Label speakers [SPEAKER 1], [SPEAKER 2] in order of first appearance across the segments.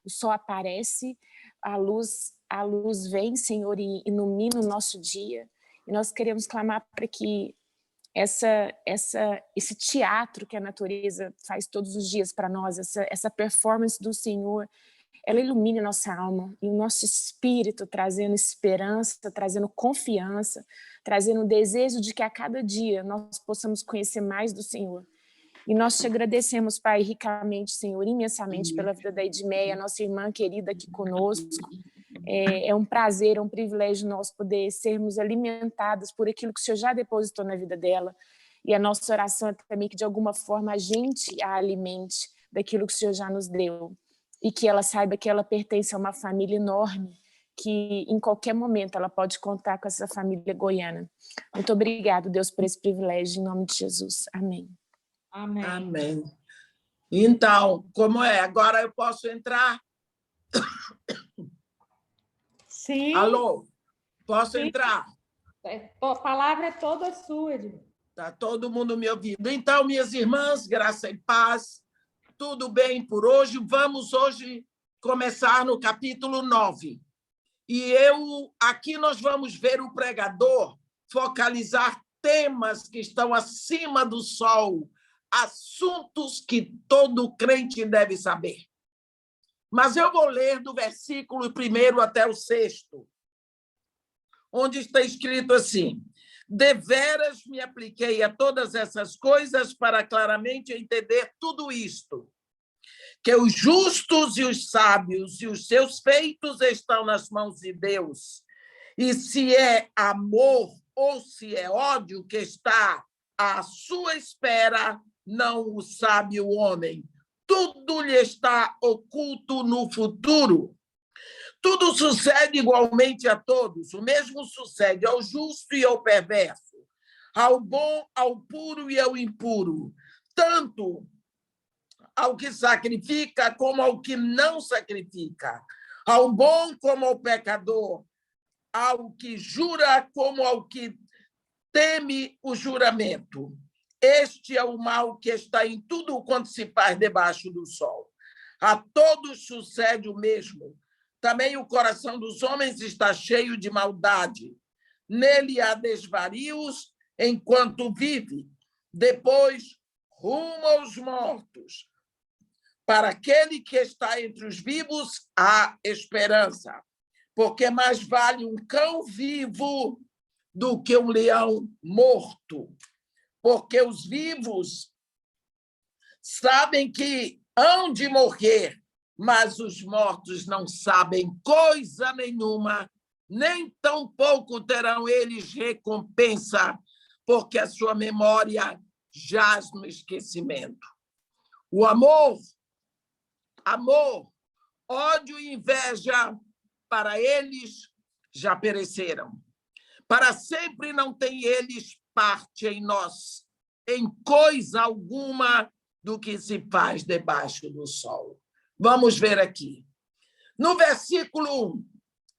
[SPEAKER 1] o sol aparece, a luz vem, Senhor, e ilumina o nosso dia. E nós queremos clamar para que esse teatro que a natureza faz todos os dias para nós, essa performance do Senhor, ela ilumine a nossa alma e o nosso espírito, trazendo esperança, trazendo confiança, trazendo o desejo de que a cada dia nós possamos conhecer mais do Senhor. E nós te agradecemos, Pai, ricamente, Senhor, imensamente pela vida da Edmeia, nossa irmã querida aqui conosco. É um prazer, é um privilégio nós poder sermos alimentados por aquilo que o Senhor já depositou na vida dela. E a nossa oração é também que, de alguma forma, a gente a alimente daquilo que o Senhor já nos deu. E que ela saiba que ela pertence a uma família enorme, que em qualquer momento ela pode contar com essa família goiana. Muito obrigado, Deus, por esse privilégio, em nome de Jesus. Amém.
[SPEAKER 2] Amém.
[SPEAKER 3] Amém. Então, como é? Agora eu posso entrar?
[SPEAKER 2] Sim.
[SPEAKER 3] Alô? Posso
[SPEAKER 2] Sim.
[SPEAKER 3] entrar?
[SPEAKER 2] A palavra é toda sua, Edmê.
[SPEAKER 3] Está todo mundo me ouvindo. Então, minhas irmãs, graça e paz, tudo bem por hoje? Vamos hoje começar no capítulo 9. E aqui nós vamos ver o pregador focalizar temas que estão acima do sol, assuntos que todo crente deve saber. Mas eu vou ler do versículo 1 até o 6º, onde está escrito assim: deveras me apliquei a todas essas coisas para claramente entender tudo isto, que os justos e os sábios e os seus feitos estão nas mãos de Deus. E se é amor ou se é ódio que está à sua espera, não o sabe o homem. Tudo lhe está oculto no futuro. Tudo sucede igualmente a todos. O mesmo sucede ao justo e ao perverso, ao bom, ao puro e ao impuro, tanto ao que sacrifica como ao que não sacrifica, ao bom como ao pecador, ao que jura como ao que teme o juramento. Este é o mal que está em tudo quanto se faz debaixo do sol. A todos sucede o mesmo. Também o coração dos homens está cheio de maldade. Nele há desvarios enquanto vive. Depois, rumo aos mortos. Para aquele que está entre os vivos, há esperança. Porque mais vale um cão vivo do que um leão morto. Porque os vivos sabem que hão de morrer, mas os mortos não sabem coisa nenhuma, nem tampouco terão eles recompensa, porque a sua memória jaz no esquecimento. O amor, ódio e inveja, para eles já pereceram. Para sempre não têm eles parte em nós, em coisa alguma do que se faz debaixo do sol. Vamos ver aqui. No versículo 1,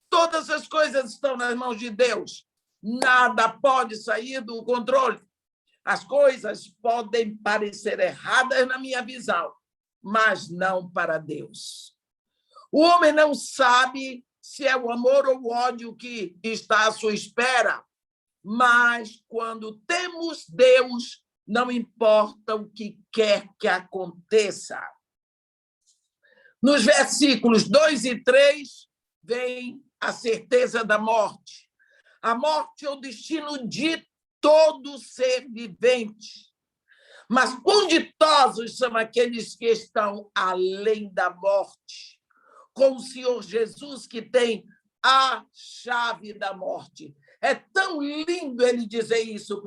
[SPEAKER 3] todas as coisas estão nas mãos de Deus. Nada pode sair do controle. As coisas podem parecer erradas na minha visão, mas não para Deus. O homem não sabe se é o amor ou o ódio que está à sua espera, mas quando temos Deus, não importa o que quer que aconteça. Nos versículos 2 e 3, vem a certeza da morte. A morte é o destino de todo ser vivente. Mas quão ditosos são aqueles que estão além da morte, com o Senhor Jesus, que tem a chave da morte. É tão lindo ele dizer isso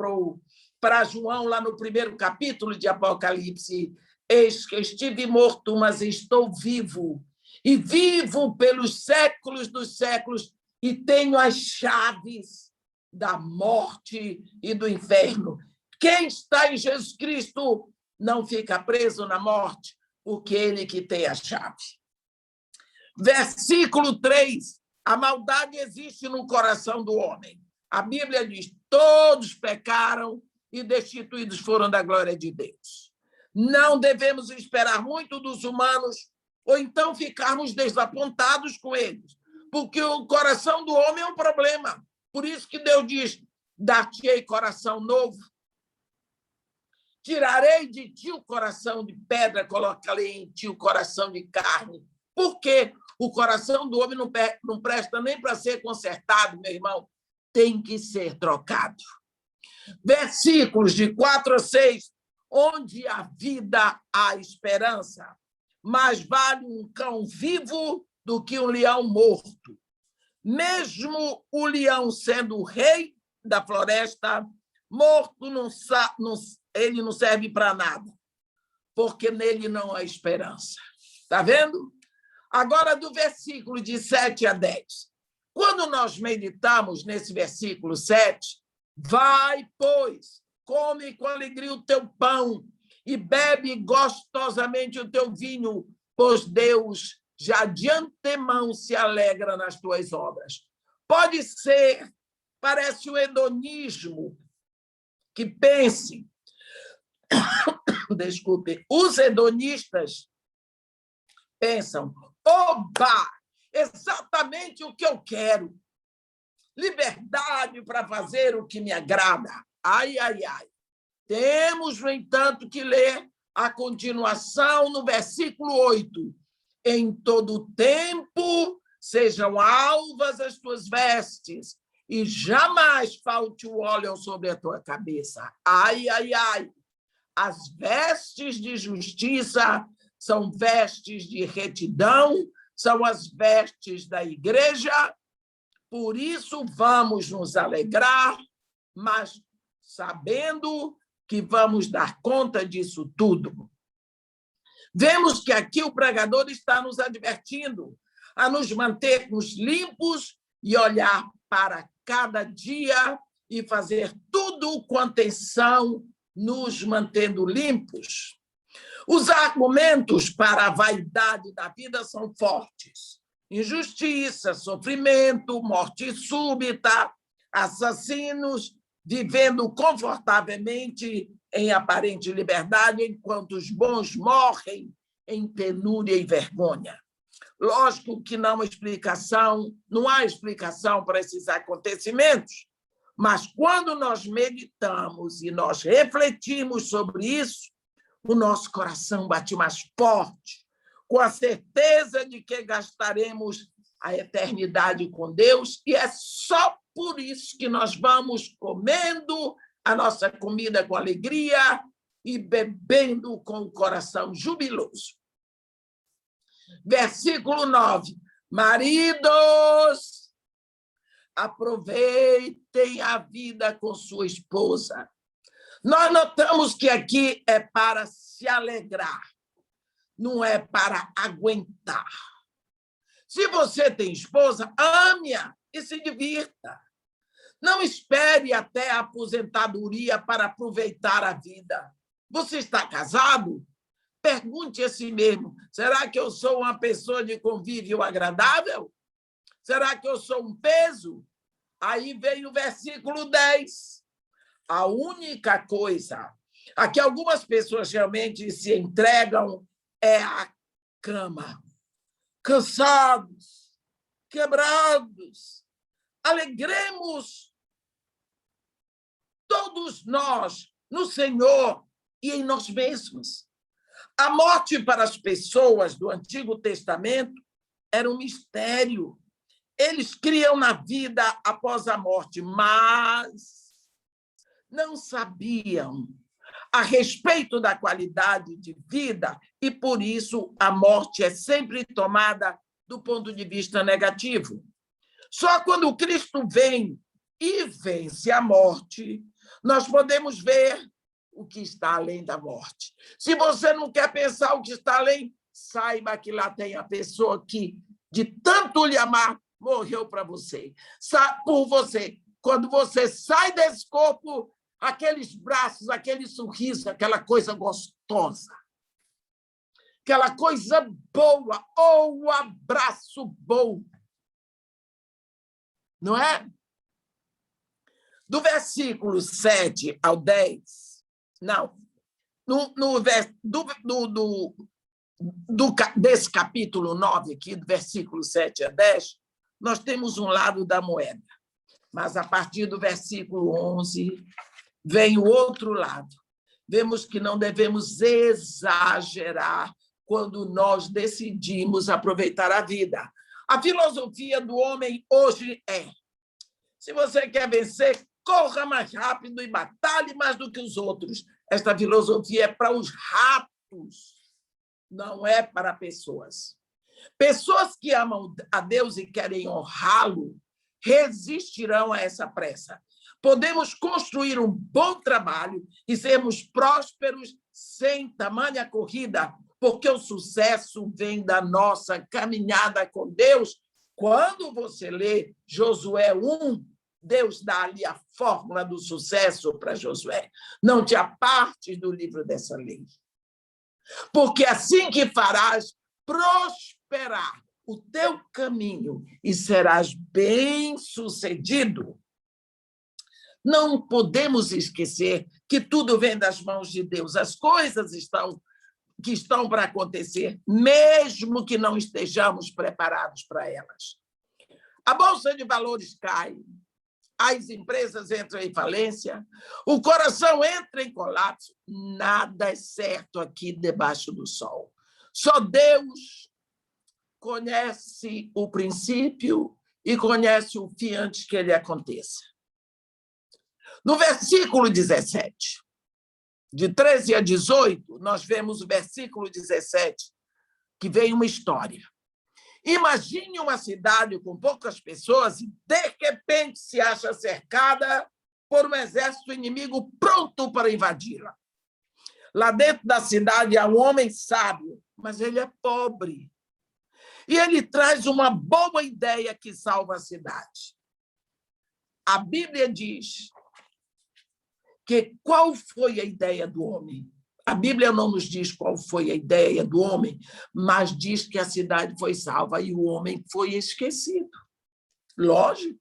[SPEAKER 3] para João, lá no 1º capítulo de Apocalipse. Eis que estive morto, mas estou vivo, e vivo pelos séculos dos séculos, e tenho as chaves da morte e do inferno. Quem está em Jesus Cristo não fica preso na morte, porque ele que tem a chave. Versículo 3, a maldade existe no coração do homem. A Bíblia diz, todos pecaram e destituídos foram da glória de Deus. Não devemos esperar muito dos humanos, ou então ficarmos desapontados com eles, porque o coração do homem é um problema. Por isso que Deus diz: dar-te-ei coração novo, tirarei de ti o coração de pedra, colocarei em ti o coração de carne. Por quê? O coração do homem não presta nem para ser consertado, meu irmão. Tem que ser trocado. Versículos de 4 a 6. Onde há vida, há esperança. Mais vale um cão vivo do que um leão morto. Mesmo o leão sendo o rei da floresta, morto ele não serve para nada, porque nele não há esperança. Está vendo? Agora, do versículo de 7 a 10. Quando nós meditamos nesse versículo 7, vai, pois, come com alegria o teu pão e bebe gostosamente o teu vinho, pois Deus já de antemão se alegra nas tuas obras. Pode ser, parece o hedonismo, que pense, desculpe, os hedonistas pensam: oba, exatamente o que eu quero, liberdade para fazer o que me agrada. Ai, ai, ai. Temos, no entanto, que ler a continuação no versículo 8. Em todo tempo sejam alvas as tuas vestes, e jamais falte o óleo sobre a tua cabeça. Ai, ai, ai. As vestes de justiça são vestes de retidão, são as vestes da igreja. Por isso vamos nos alegrar, mas sabendo que vamos dar conta disso tudo. Vemos que aqui o pregador está nos advertindo a nos mantermos limpos e olhar para cada dia e fazer tudo com atenção, nos mantendo limpos. Os argumentos para a vaidade da vida são fortes: injustiça, sofrimento, morte súbita, assassinos vivendo confortavelmente em aparente liberdade, enquanto os bons morrem em penúria e vergonha. Lógico que não há explicação para esses acontecimentos, mas quando nós meditamos e nós refletimos sobre isso, o nosso coração bate mais forte, com a certeza de que gastaremos a eternidade com Deus, e é só por isso que nós vamos comendo a nossa comida com alegria e bebendo com o coração jubiloso. Versículo 9. Maridos, aproveitem a vida com sua esposa. Nós notamos que aqui é para se alegrar, não é para aguentar. Se você tem esposa, ame-a e se divirta. Não espere até a aposentadoria para aproveitar a vida. Você está casado? Pergunte a si mesmo: será que eu sou uma pessoa de convívio agradável? Será que eu sou um peso? Aí vem o versículo 10. A única coisa a que algumas pessoas realmente se entregam é a cama. Cansados, quebrados. Alegremos todos nós no Senhor e em nós mesmos. A morte para as pessoas do Antigo Testamento era um mistério. Eles criam na vida após a morte, mas não sabiam a respeito da qualidade de vida e, por isso, a morte é sempre tomada do ponto de vista negativo. Só quando Cristo vem e vence a morte, nós podemos ver o que está além da morte. Se você não quer pensar o que está além, saiba que lá tem a pessoa que, de tanto lhe amar, morreu para você. Por você. Quando você sai desse corpo, aqueles braços, aquele sorriso, aquela coisa gostosa, aquela coisa boa, ou o abraço bom. Não é? Do versículo 7 ao 10, não, desse capítulo 9, aqui, do versículo 7 a 10, nós temos um lado da moeda. Mas, a partir do versículo 11, vem o outro lado. Vemos que não devemos exagerar quando nós decidimos aproveitar a vida. A filosofia do homem hoje é: se você quer vencer, corra mais rápido e batalhe mais do que os outros. Esta filosofia é para os ratos, não é para pessoas. Pessoas que amam a Deus e querem honrá-lo resistirão a essa pressa. Podemos construir um bom trabalho e sermos prósperos sem tamanha corrida, porque o sucesso vem da nossa caminhada com Deus. Quando você lê Josué 1, Deus dá ali a fórmula do sucesso para Josué. Não te apartes do livro dessa lei, porque assim que farás prosperar o teu caminho e serás bem-sucedido. Não podemos esquecer que tudo vem das mãos de Deus. As coisas que estão para acontecer, mesmo que não estejamos preparados para elas. A Bolsa de Valores cai, as empresas entram em falência, o coração entra em colapso. Nada é certo aqui debaixo do sol. Só Deus conhece o princípio e conhece o fim antes que ele aconteça. No versículo 17, de 13 a 18, nós vemos o versículo 17, que vem uma história. Imagine uma cidade com poucas pessoas e, de repente, se acha cercada por um exército inimigo pronto para invadi-la. Lá dentro da cidade há um homem sábio, mas ele é pobre. E ele traz uma boa ideia que salva a cidade. A Bíblia diz que qual foi a ideia do homem? A Bíblia não nos diz qual foi a ideia do homem, mas diz que a cidade foi salva e o homem foi esquecido. Lógico.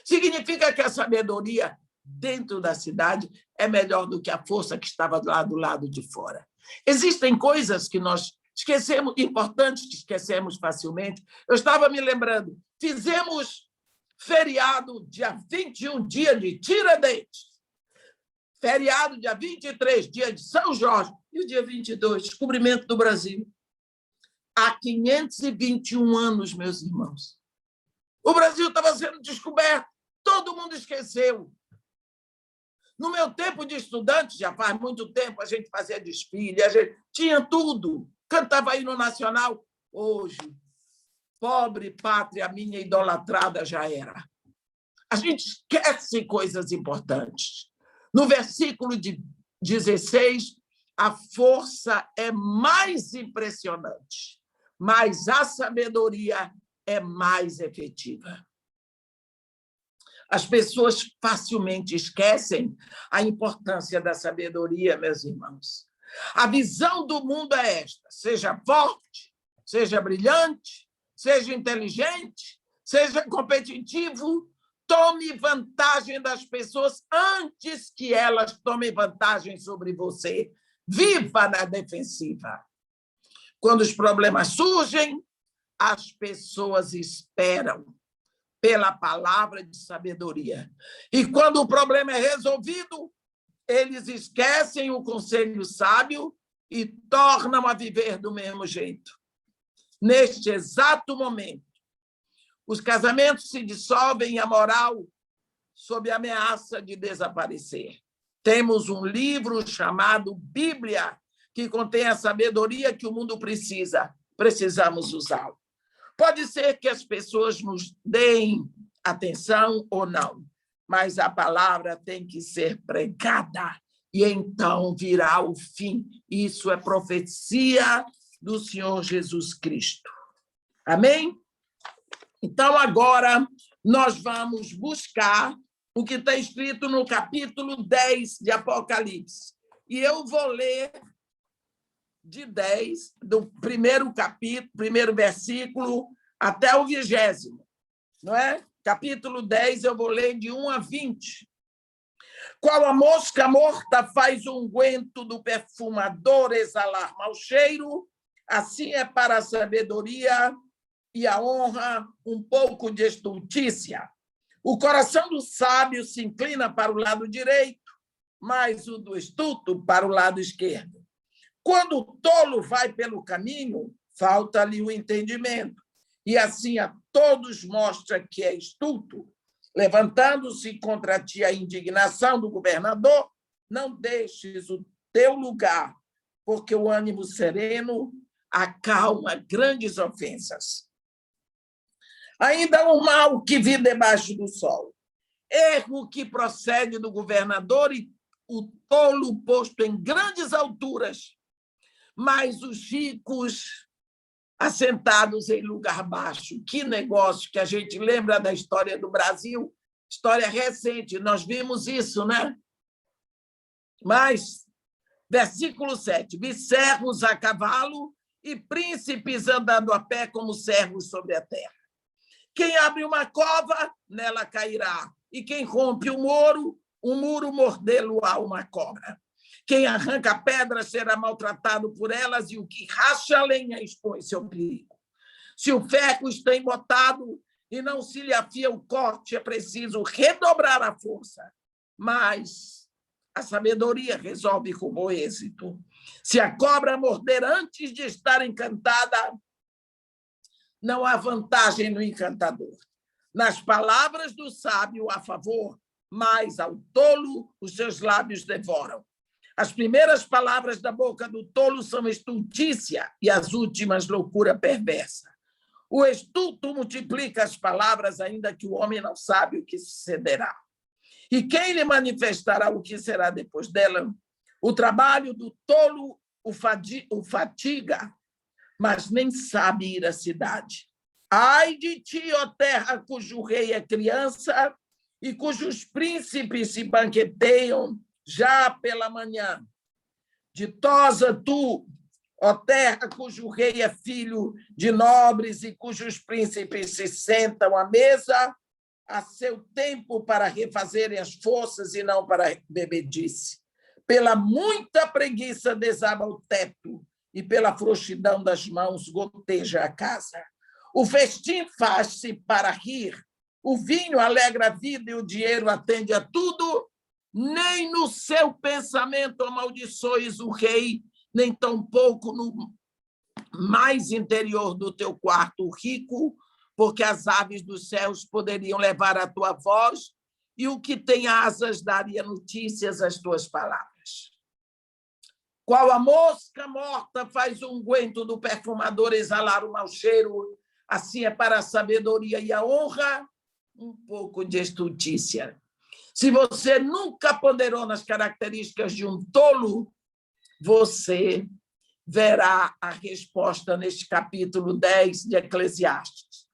[SPEAKER 3] Significa que a sabedoria dentro da cidade é melhor do que a força que estava lá do lado de fora. Existem coisas que nós esquecemos, importantes que esquecemos facilmente. Eu estava me lembrando, fizemos feriado dia 21, dia de Tiradentes. Feriado dia 23, dia de São Jorge, e o dia 22, descobrimento do Brasil. Há 521 anos, meus irmãos. O Brasil estava sendo descoberto, todo mundo esqueceu. No meu tempo de estudante, já faz muito tempo, a gente fazia desfile, a gente tinha tudo, cantava hino nacional. Hoje, pobre pátria minha idolatrada já era. A gente esquece coisas importantes. No versículo 16, a força é mais impressionante, mas a sabedoria é mais efetiva. As pessoas facilmente esquecem a importância da sabedoria, meus irmãos. A visão do mundo é esta: seja forte, seja brilhante, seja inteligente, seja competitivo, tome vantagem das pessoas antes que elas tomem vantagem sobre você. Viva na defensiva. Quando os problemas surgem, as pessoas esperam pela palavra de sabedoria. E quando o problema é resolvido, eles esquecem o conselho sábio e tornam a viver do mesmo jeito. Neste exato momento, os casamentos se dissolvem e a moral sob ameaça de desaparecer. Temos um livro chamado Bíblia, que contém a sabedoria que o mundo precisa. Precisamos usá-lo. Pode ser que as pessoas nos deem atenção ou não, mas a palavra tem que ser pregada e então virá o fim. Isso é profecia do Senhor Jesus Cristo. Amém? Então, agora, nós vamos buscar o que está escrito no capítulo 10 de Apocalipse. E eu vou ler de 10, do primeiro capítulo, primeiro versículo, até o 20º, não é? Capítulo 10, eu vou ler de 1 a 20. Qual a mosca morta faz o unguento do perfumador exalar mau cheiro, Assim é para a sabedoria e a honra um pouco de estultícia. O coração do sábio se inclina para o lado direito, mas o do estulto para o lado esquerdo. Quando o tolo vai pelo caminho, falta-lhe o entendimento, e assim a todos mostra que é estulto. Levantando-se contra ti a indignação do governador, não deixes o teu lugar, porque o ânimo sereno acalma grandes ofensas. Ainda o mal que vi debaixo do sol, erro que procede do governador e o tolo posto em grandes alturas, mas os ricos assentados em lugar baixo. Que negócio que a gente lembra da história do Brasil, história recente, nós vimos isso, né? Mas, versículo 7, vi servos a cavalo e príncipes andando a pé como servos sobre a terra. Quem abre uma cova, nela cairá, e quem rompe o muro mordê-lo-á uma cobra. Quem arranca pedras será maltratado por elas, e o que racha a lenha expõe-se ao perigo. Se o ferro está embotado e não se lhe afia o corte, é preciso redobrar a força. Mas a sabedoria resolve com bom êxito. Se a cobra morder antes de estar encantada, não há vantagem no encantador. Nas palavras do sábio há favor, mas ao tolo os seus lábios devoram. As primeiras palavras da boca do tolo são estultícia e as últimas loucura perversa. O estulto multiplica as palavras, ainda que o homem não sabe o que sucederá. E quem lhe manifestará o que será depois dela? O trabalho do tolo o fatiga, mas nem sabe ir à cidade. Ai de ti, ó terra, cujo rei é criança e cujos príncipes se banqueteiam já pela manhã. Ditosa tu, ó terra, cujo rei é filho de nobres e cujos príncipes se sentam à mesa a seu tempo para refazerem as forças e não para bebedice. Pela muita preguiça desaba o teto e pela frouxidão das mãos goteja a casa. O festim faz-se para rir, o vinho alegra a vida e o dinheiro atende a tudo. Nem no seu pensamento amaldiçoes o rei, nem tampouco no mais interior do teu quarto rico, porque as aves dos céus poderiam levar a tua voz e o que tem asas daria notícias às tuas palavras. Qual a mosca morta faz o unguento do perfumador exalar o mau cheiro, assim é para a sabedoria e a honra um pouco de estultícia. Se você nunca ponderou nas características de um tolo, você verá a resposta neste capítulo 10 de Eclesiastes.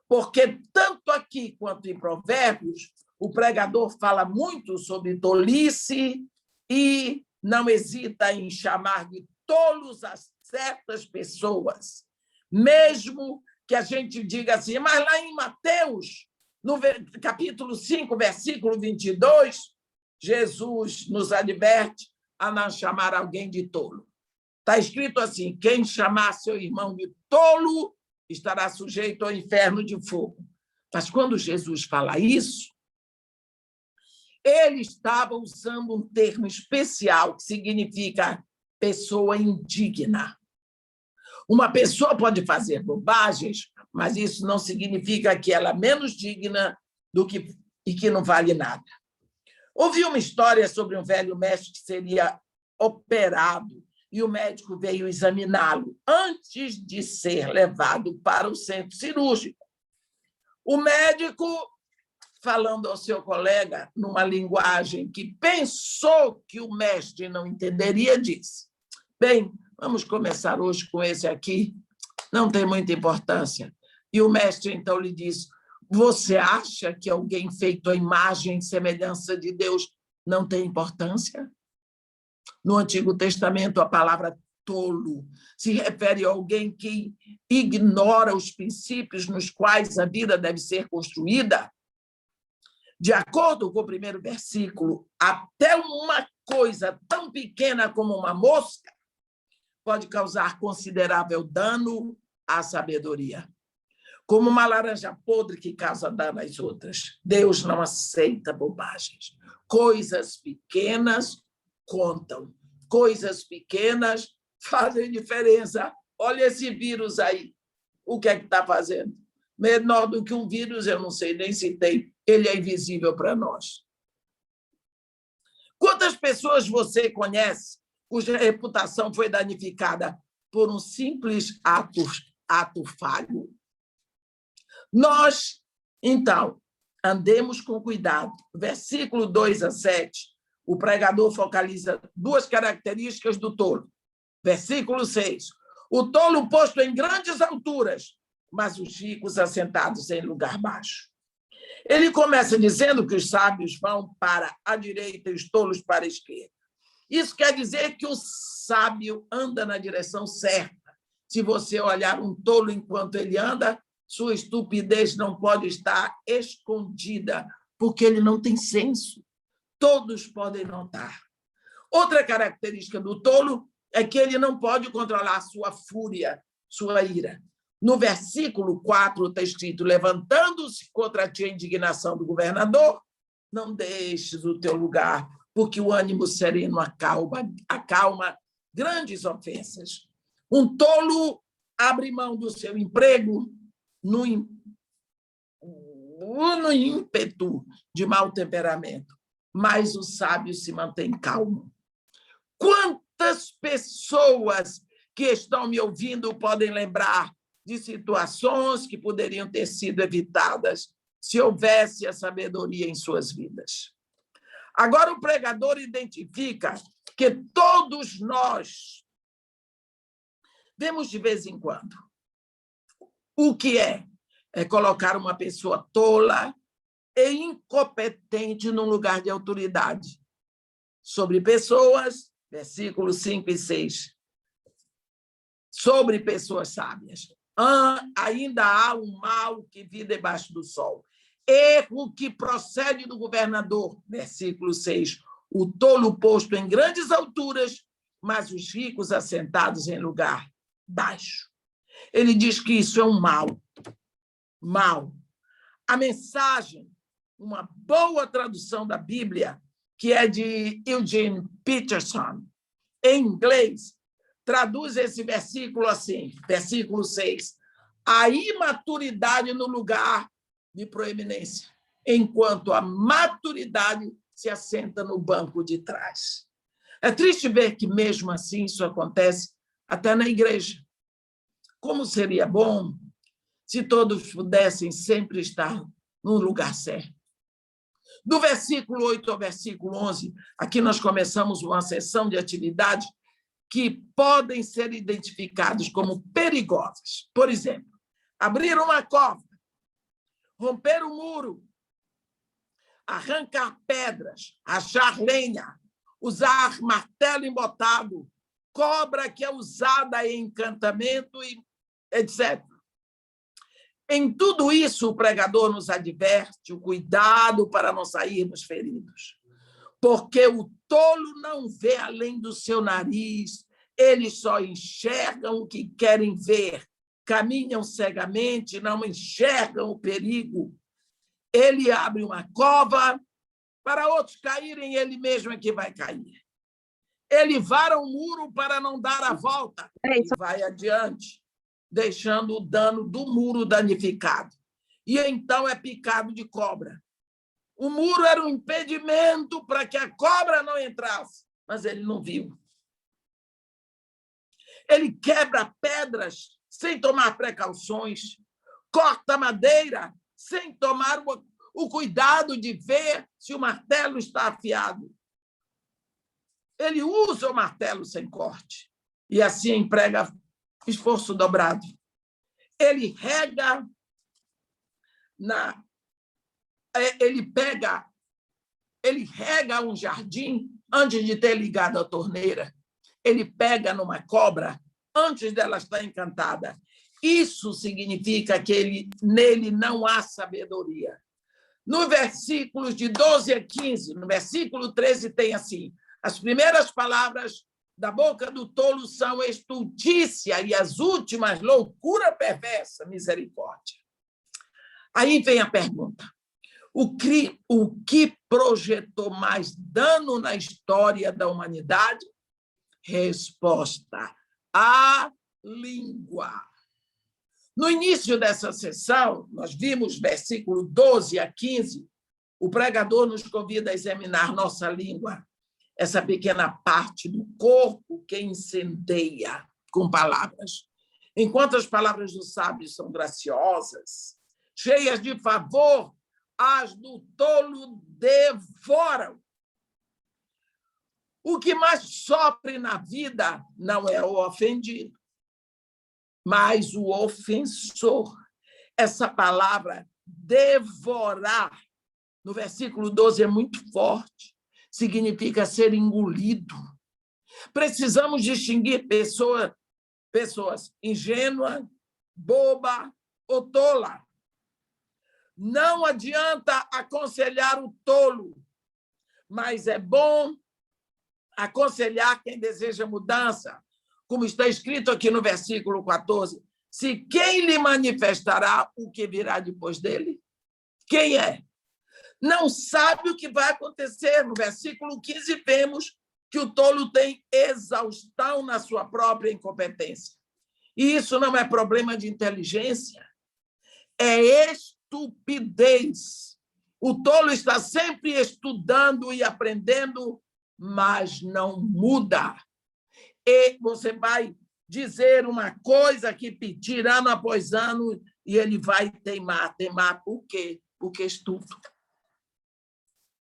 [SPEAKER 3] Porque tanto aqui quanto em Provérbios, o pregador fala muito sobre tolice e não hesita em chamar de tolos a certas pessoas, mesmo que a gente diga assim, mas lá em Mateus, no capítulo 5, versículo 22, Jesus nos adverte a não chamar alguém de tolo. Está escrito assim, quem chamar seu irmão de tolo estará sujeito ao inferno de fogo. Mas quando Jesus fala isso, ele estava usando um termo especial que significa pessoa indigna. Uma pessoa pode fazer bobagens, mas isso não significa que ela é menos digna e que não vale nada. Ouvi uma história sobre um velho mestre que seria operado e o médico veio examiná-lo antes de ser levado para o centro cirúrgico. O médico, falando ao seu colega numa linguagem que pensou que o mestre não entenderia, disse: bem, vamos começar hoje com esse aqui, não tem muita importância. E o mestre então lhe disse: você acha que alguém feito à imagem e semelhança de Deus não tem importância? No Antigo Testamento, a palavra tolo se refere a alguém que ignora os princípios nos quais a vida deve ser construída. De acordo com o primeiro versículo, até uma coisa tão pequena como uma mosca pode causar considerável dano à sabedoria. Como uma laranja podre que causa dano às outras. Deus não aceita bobagens. Coisas pequenas contam. Coisas pequenas fazem diferença. Olha esse vírus aí. O que é que está fazendo? Menor do que um vírus, eu não sei nem se tem. Ele é invisível para nós. Quantas pessoas você conhece cuja reputação foi danificada por um simples ato falho? Nós, então, andemos com cuidado. Versículo 2-7, o pregador focaliza duas características do tolo. Versículo 6, o tolo posto em grandes alturas, mas os ricos assentados em lugar baixo. Ele começa dizendo que os sábios vão para a direita e os tolos para a esquerda. Isso quer dizer que o sábio anda na direção certa. Se você olhar um tolo enquanto ele anda, sua estupidez não pode estar escondida, porque ele não tem senso. Todos podem notar. Outra característica do tolo é que ele não pode controlar sua fúria, sua ira. No versículo 4 está escrito: levantando-se contra ti a indignação do governador, não deixes o teu lugar, porque o ânimo sereno acalma grandes ofensas. Um tolo abre mão do seu emprego no ímpeto de mau temperamento, mas o sábio se mantém calmo. Quantas pessoas que estão me ouvindo podem lembrar de situações que poderiam ter sido evitadas se houvesse a sabedoria em suas vidas? Agora, o pregador identifica que todos nós vemos de vez em quando. O que é? É colocar uma pessoa tola e incompetente num lugar de autoridade sobre pessoas, versículos 5 e 6, sobre pessoas sábias. Ainda há um mal que vive debaixo do sol. Erro que procede do governador, versículo 6, o tolo posto em grandes alturas, mas os ricos assentados em lugar baixo. Ele diz que isso é um mal. Mal. A mensagem, uma boa tradução da Bíblia, que é de Eugene Peterson, em inglês, traduz esse versículo assim, versículo 6, a imaturidade no lugar de proeminência, enquanto a maturidade se assenta no banco de trás. É triste ver que, mesmo assim, isso acontece até na igreja. Como seria bom se todos pudessem sempre estar no lugar certo. Do versículo 8 ao versículo 11, aqui nós começamos uma sessão de atividades que podem ser identificadas como perigosas. Por exemplo, abrir uma cova, romper o muro, arrancar pedras, achar lenha, usar martelo embotado, cobra que é usada em encantamento, e etc. Em tudo isso, o pregador nos adverte o cuidado para não sairmos feridos. Porque o tolo não vê além do seu nariz, eles só enxergam o que querem ver, caminham cegamente, não enxergam o perigo. Ele abre uma cova para outros caírem, ele mesmo é que vai cair. Ele vara um muro para não dar a volta e vai adiante, deixando o dano do muro danificado. E então é picado de cobra. O muro era um impedimento para que a cobra não entrasse, mas ele não viu. Ele quebra pedras sem tomar precauções, corta madeira sem tomar o cuidado de ver se o martelo está afiado. Ele usa o martelo sem corte e assim emprega esforço dobrado. Ele rega ele rega um jardim antes de ter ligado a torneira. Ele pega numa cobra antes dela estar encantada. Isso significa que nele não há sabedoria. No versículos de 12 a 15, no versículo 13 tem assim, as primeiras palavras Da boca do tolo são estultícia e as últimas loucura perversa, misericórdia. Aí vem a pergunta. O que projetou mais dano na história da humanidade? Resposta: a língua. No início dessa sessão, nós vimos versículo 12 a 15, o pregador nos convida a examinar nossa língua, essa pequena parte do corpo que incendeia com palavras. Enquanto as palavras do sábio são graciosas, cheias de favor, as do tolo devoram. O que mais sofre na vida não é o ofendido, mas o ofensor. Essa palavra devorar, no versículo 12, é muito forte. Significa ser engolido. Precisamos distinguir pessoas ingênua, boba ou tola. Não adianta aconselhar o tolo, mas é bom aconselhar quem deseja mudança, como está escrito aqui no versículo 14. Se quem lhe manifestará o que virá depois dele? Quem é? Não sabe o que vai acontecer. No versículo 15, vemos que o tolo tem exaustão na sua própria incompetência. E isso não é problema de inteligência, é estupidez. O tolo está sempre estudando e aprendendo, mas não muda. E você vai dizer uma coisa que pedir ano após ano e ele vai teimar. Teimar por quê? Porque estuda.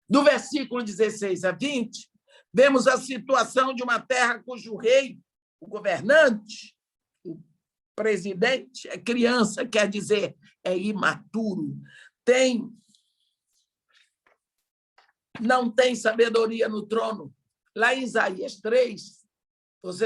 [SPEAKER 3] Do versículo 16 a 20, vemos a situação de uma terra cujo rei, o governante, o presidente, é criança, quer dizer, é imaturo, não tem sabedoria no trono. Lá em Isaías 3,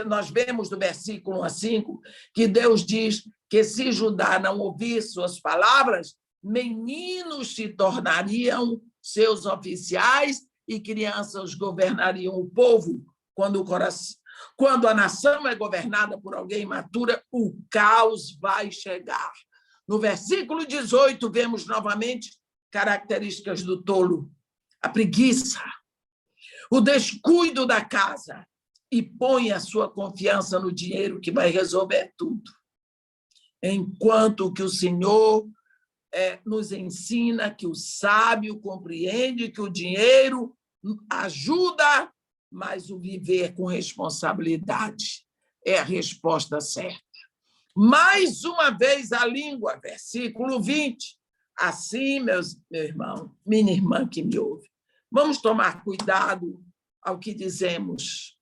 [SPEAKER 3] nós vemos do versículo 1 a 5, que Deus diz que se Judá não ouvir suas palavras, meninos se tornariam seus oficiais e crianças governariam o povo. Quando a nação é governada por alguém imatura, o caos vai chegar. No versículo 18, vemos novamente características do tolo: a preguiça, o descuido da casa, e põe a sua confiança no dinheiro que vai resolver tudo. Enquanto que o Senhor nos ensina que o sábio compreende que o dinheiro ajuda, mas o viver com responsabilidade é a resposta certa. Mais uma vez a língua, versículo 20. Assim, meu irmão, minha irmã que me ouve, vamos tomar cuidado ao que dizemos.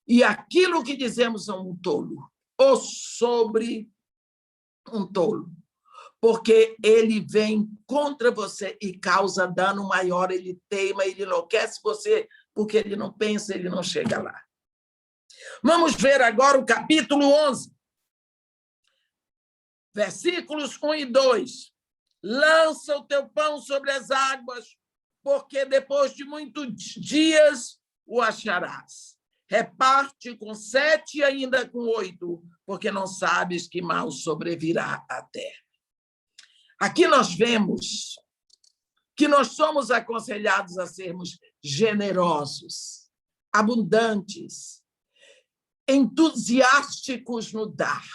[SPEAKER 3] E aquilo que dizemos a um tolo, ou sobre um tolo, porque ele vem contra você e causa dano maior, ele teima, ele enlouquece você, porque ele não pensa, ele não chega lá. Vamos ver agora o capítulo 11, versículos 1 e 2. Lança o teu pão sobre as águas, porque depois de muitos dias o acharás. Reparte com 7 e ainda com 8, porque não sabes que mal sobrevirá à terra. Aqui nós vemos que nós somos aconselhados a sermos generosos, abundantes, entusiásticos no dar.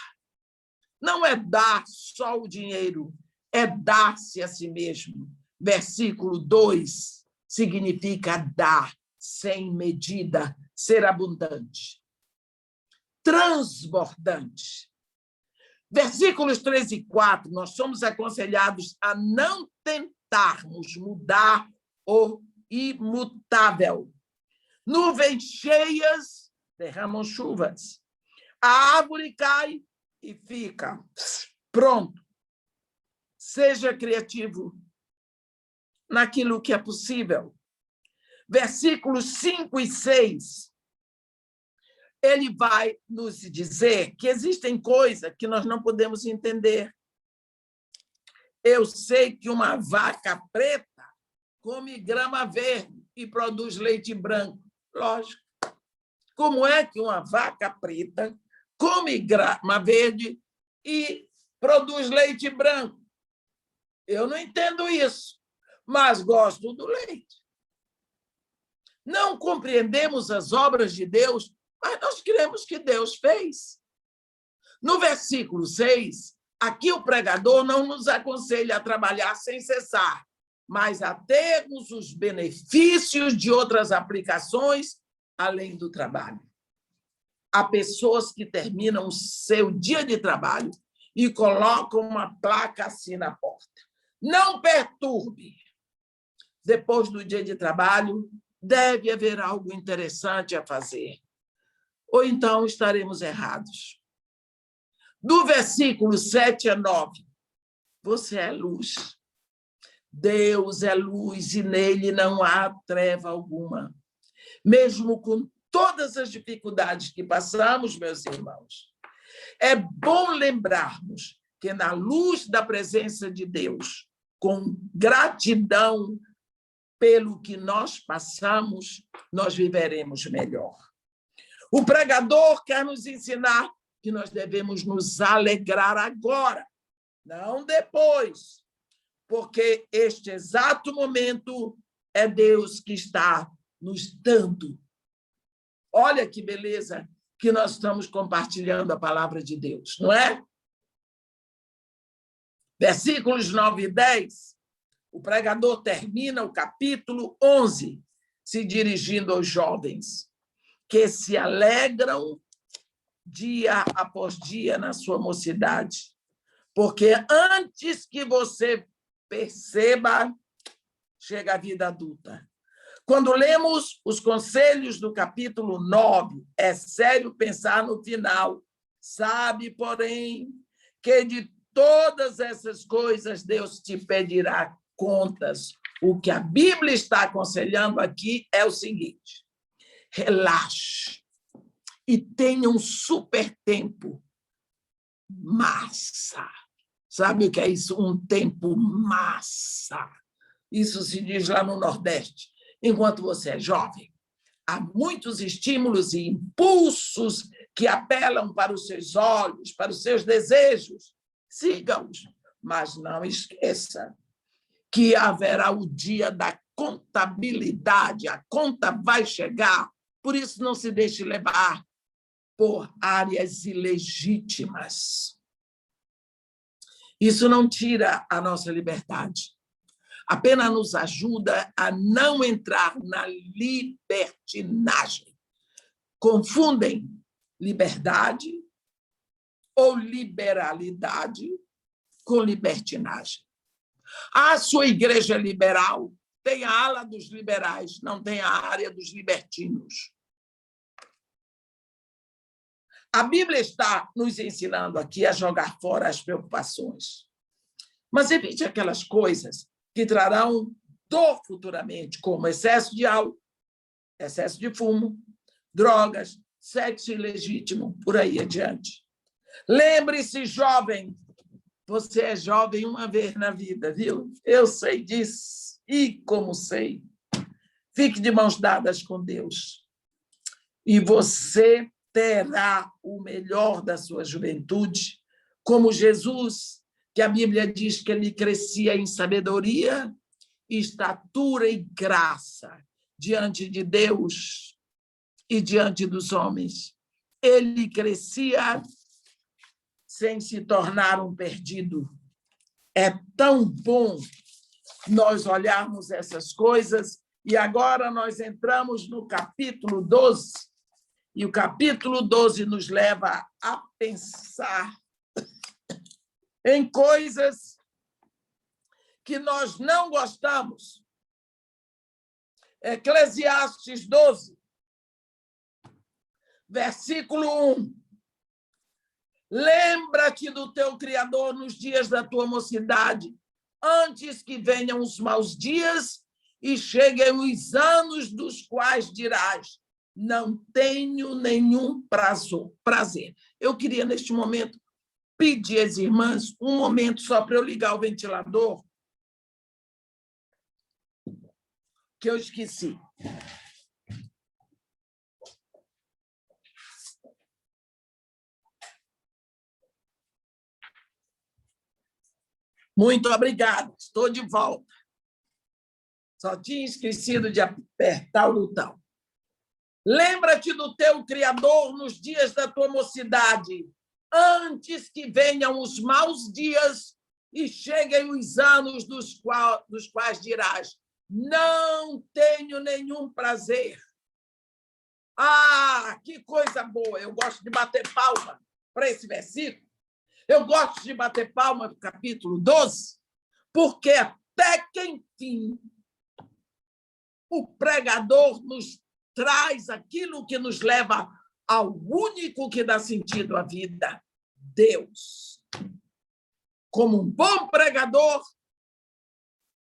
[SPEAKER 3] Não é dar só o dinheiro, é dar-se a si mesmo. Versículo 2 significa dar sem medida, ser abundante, transbordante. Versículos 3 e 4, nós somos aconselhados a não tentarmos mudar o imutável. Nuvens cheias derramam chuvas. A árvore cai e fica pronto. Seja criativo naquilo que é possível. Versículos 5 e 6, ele vai nos dizer que existem coisas que nós não podemos entender. Eu sei que uma vaca preta come grama verde e produz leite branco. Lógico. Como é que uma vaca preta come grama verde e produz leite branco? Eu não entendo isso, mas gosto do leite. Não compreendemos as obras de Deus, mas nós cremos que Deus fez. No versículo 6, aqui o pregador não nos aconselha a trabalhar sem cessar, mas a termos os benefícios de outras aplicações além do trabalho. Há pessoas que terminam o seu dia de trabalho e colocam uma placa assim na porta: não perturbe. Depois do dia de trabalho, deve haver algo interessante a fazer. Ou então estaremos errados. Do versículo 7 a 9, você é luz. Deus é luz e nele não há treva alguma. Mesmo com todas as dificuldades que passamos, meus irmãos, é bom lembrarmos que na luz da presença de Deus, com gratidão pelo que nós passamos, nós viveremos melhor. O pregador quer nos ensinar que nós devemos nos alegrar agora, não depois, porque este exato momento é Deus que está nos dando. Olha que beleza que nós estamos compartilhando a palavra de Deus, não é? Versículos 9 e 10, o pregador termina o capítulo 11, se dirigindo aos jovens, que se alegram dia após dia na sua mocidade, porque antes que você perceba, chega a vida adulta. Quando lemos os conselhos do capítulo 9, é sério pensar no final. Sabe, porém, que de todas essas coisas Deus te pedirá contas. O que a Bíblia está aconselhando aqui é o seguinte: relaxe e tenha um super tempo. Massa. Sabe o que é isso? Um tempo massa. Isso se diz lá no Nordeste. Enquanto você é jovem, há muitos estímulos e impulsos que apelam para os seus olhos, para os seus desejos. Siga-os, mas não esqueça que haverá o dia da contabilidade, a conta vai chegar, por isso não se deixe levar por áreas ilegítimas. Isso não tira a nossa liberdade, apenas nos ajuda a não entrar na libertinagem. Confundem liberdade ou liberalidade com libertinagem. A sua igreja liberal tem a ala dos liberais, não tem a área dos libertinos. A Bíblia está nos ensinando aqui a jogar fora as preocupações. Mas evite aquelas coisas que trarão dor futuramente, como excesso de álcool, excesso de fumo, drogas, sexo ilegítimo, por aí adiante. Lembre-se, jovem, você é jovem uma vez na vida, viu? Eu sei disso, e como sei. Fique de mãos dadas com Deus, e você terá o melhor da sua juventude, como Jesus, que a Bíblia diz que ele crescia em sabedoria, estatura e graça diante de Deus e diante dos homens. Ele crescia sem se tornar um perdido. É tão bom nós olharmos essas coisas, e agora nós entramos no capítulo 12, e o capítulo 12 nos leva a pensar em coisas que nós não gostamos. Eclesiastes 12, versículo 1. Lembra-te do teu Criador nos dias da tua mocidade, antes que venham os maus dias e cheguem os anos dos quais dirás: não tenho nenhum prazer. Eu queria, neste momento, pedir às irmãs um momento só para eu ligar o ventilador, que eu esqueci. Muito obrigada, estou de volta. Só tinha esquecido de apertar o botão. Lembra-te do teu Criador nos dias da tua mocidade, antes que venham os maus dias e cheguem os anos dos quais dirás: não tenho nenhum prazer. Ah, que coisa boa! Eu gosto de bater palma para esse versículo. Eu gosto de bater palma para o capítulo 12, porque até que, enfim, o pregador nos traz aquilo que nos leva ao único que dá sentido à vida, Deus. Como um bom pregador,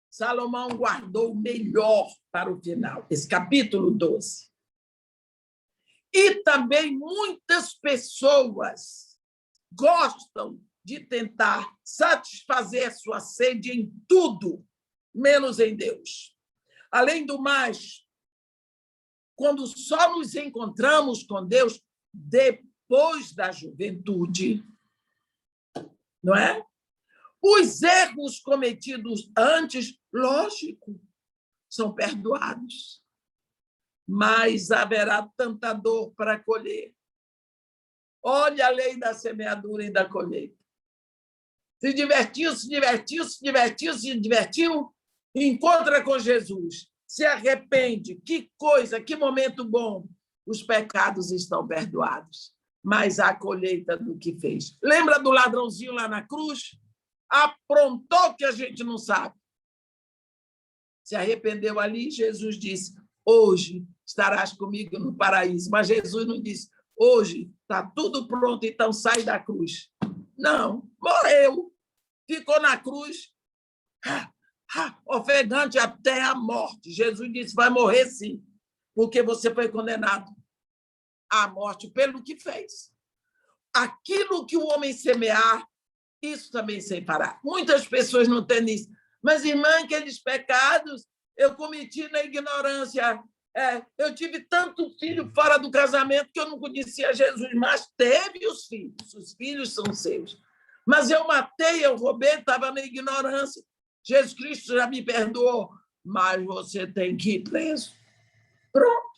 [SPEAKER 3] Salomão guardou o melhor para o final, esse capítulo 12. E também muitas pessoas gostam de tentar satisfazer sua sede em tudo, menos em Deus. Além do mais, quando só nos encontramos com Deus depois da juventude, não é? Os erros cometidos antes, lógico, são perdoados, mas haverá tanta dor para colher. Olha a lei da semeadura e da colheita. Se divertiu, encontra com Jesus, se arrepende, que coisa, que momento bom. Os pecados estão perdoados, mas há colheita do que fez. Lembra do ladrãozinho lá na cruz? Aprontou que a gente não sabe. Se arrependeu ali, Jesus disse: hoje estarás comigo no paraíso. Mas Jesus não disse: hoje está tudo pronto, então sai da cruz. Não, morreu, ficou na cruz, ofegante até a morte. Jesus disse: vai morrer sim, porque você foi condenado à morte pelo que fez. Aquilo que o homem semear, isso também se fará. Muitas pessoas não entendem isso. Mas, irmã, aqueles pecados eu cometi na ignorância. Eu tive tanto filho fora do casamento que eu não conhecia Jesus, mas teve os filhos são seus. Mas eu matei, eu roubei, estava na ignorância. Jesus Cristo já me perdoou, mas você tem que ir preso. Pronto.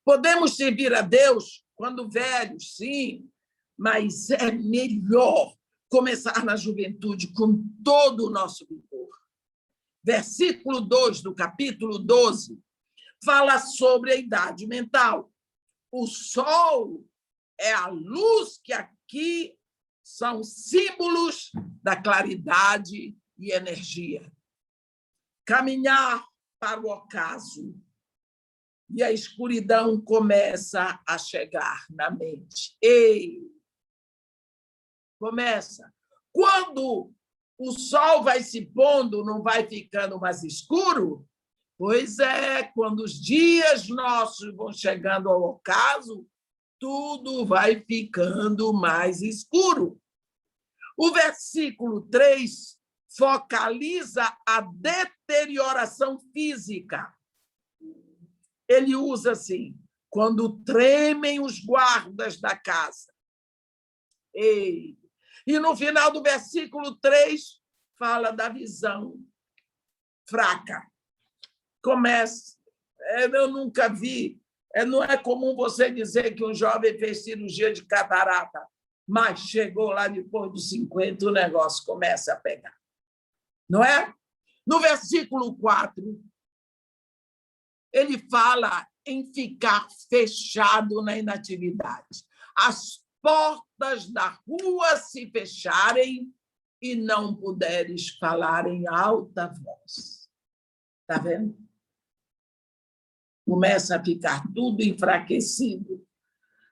[SPEAKER 3] Podemos servir a Deus quando velhos, sim, mas é melhor começar na juventude com todo o nosso vigor. Versículo 2 do capítulo 12 fala sobre a idade mental. O sol é a luz que aqui são símbolos da claridade e energia. Caminhar para o ocaso e a escuridão começa a chegar na mente. Começa. Quando o sol vai se pondo, não vai ficando mais escuro? Pois é, quando os dias nossos vão chegando ao ocaso, tudo vai ficando mais escuro. O versículo 3 focaliza a deterioração física. Ele usa assim: quando tremem os guardas da casa. E no final do versículo 3, fala da visão fraca. Começa. Eu nunca vi. Não é comum você dizer que um jovem fez cirurgia de catarata, mas chegou lá depois dos 50, o negócio começa a pegar. Não é? No versículo 4, ele fala em ficar fechado na inatividade. As portas da rua se fecharem e não puderes falar em alta voz. Está vendo? Começa a ficar tudo enfraquecido.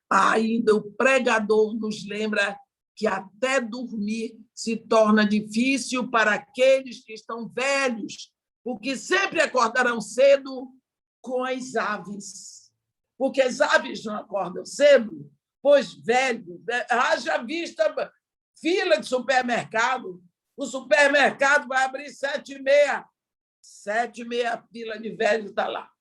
[SPEAKER 3] Ainda o pregador nos lembra que até dormir se torna difícil para aqueles que estão velhos, porque sempre acordarão cedo com as aves. Porque as aves não acordam cedo, pois velho, haja vista fila de supermercado. O supermercado vai abrir 7h30. 7h30, fila de velho está lá.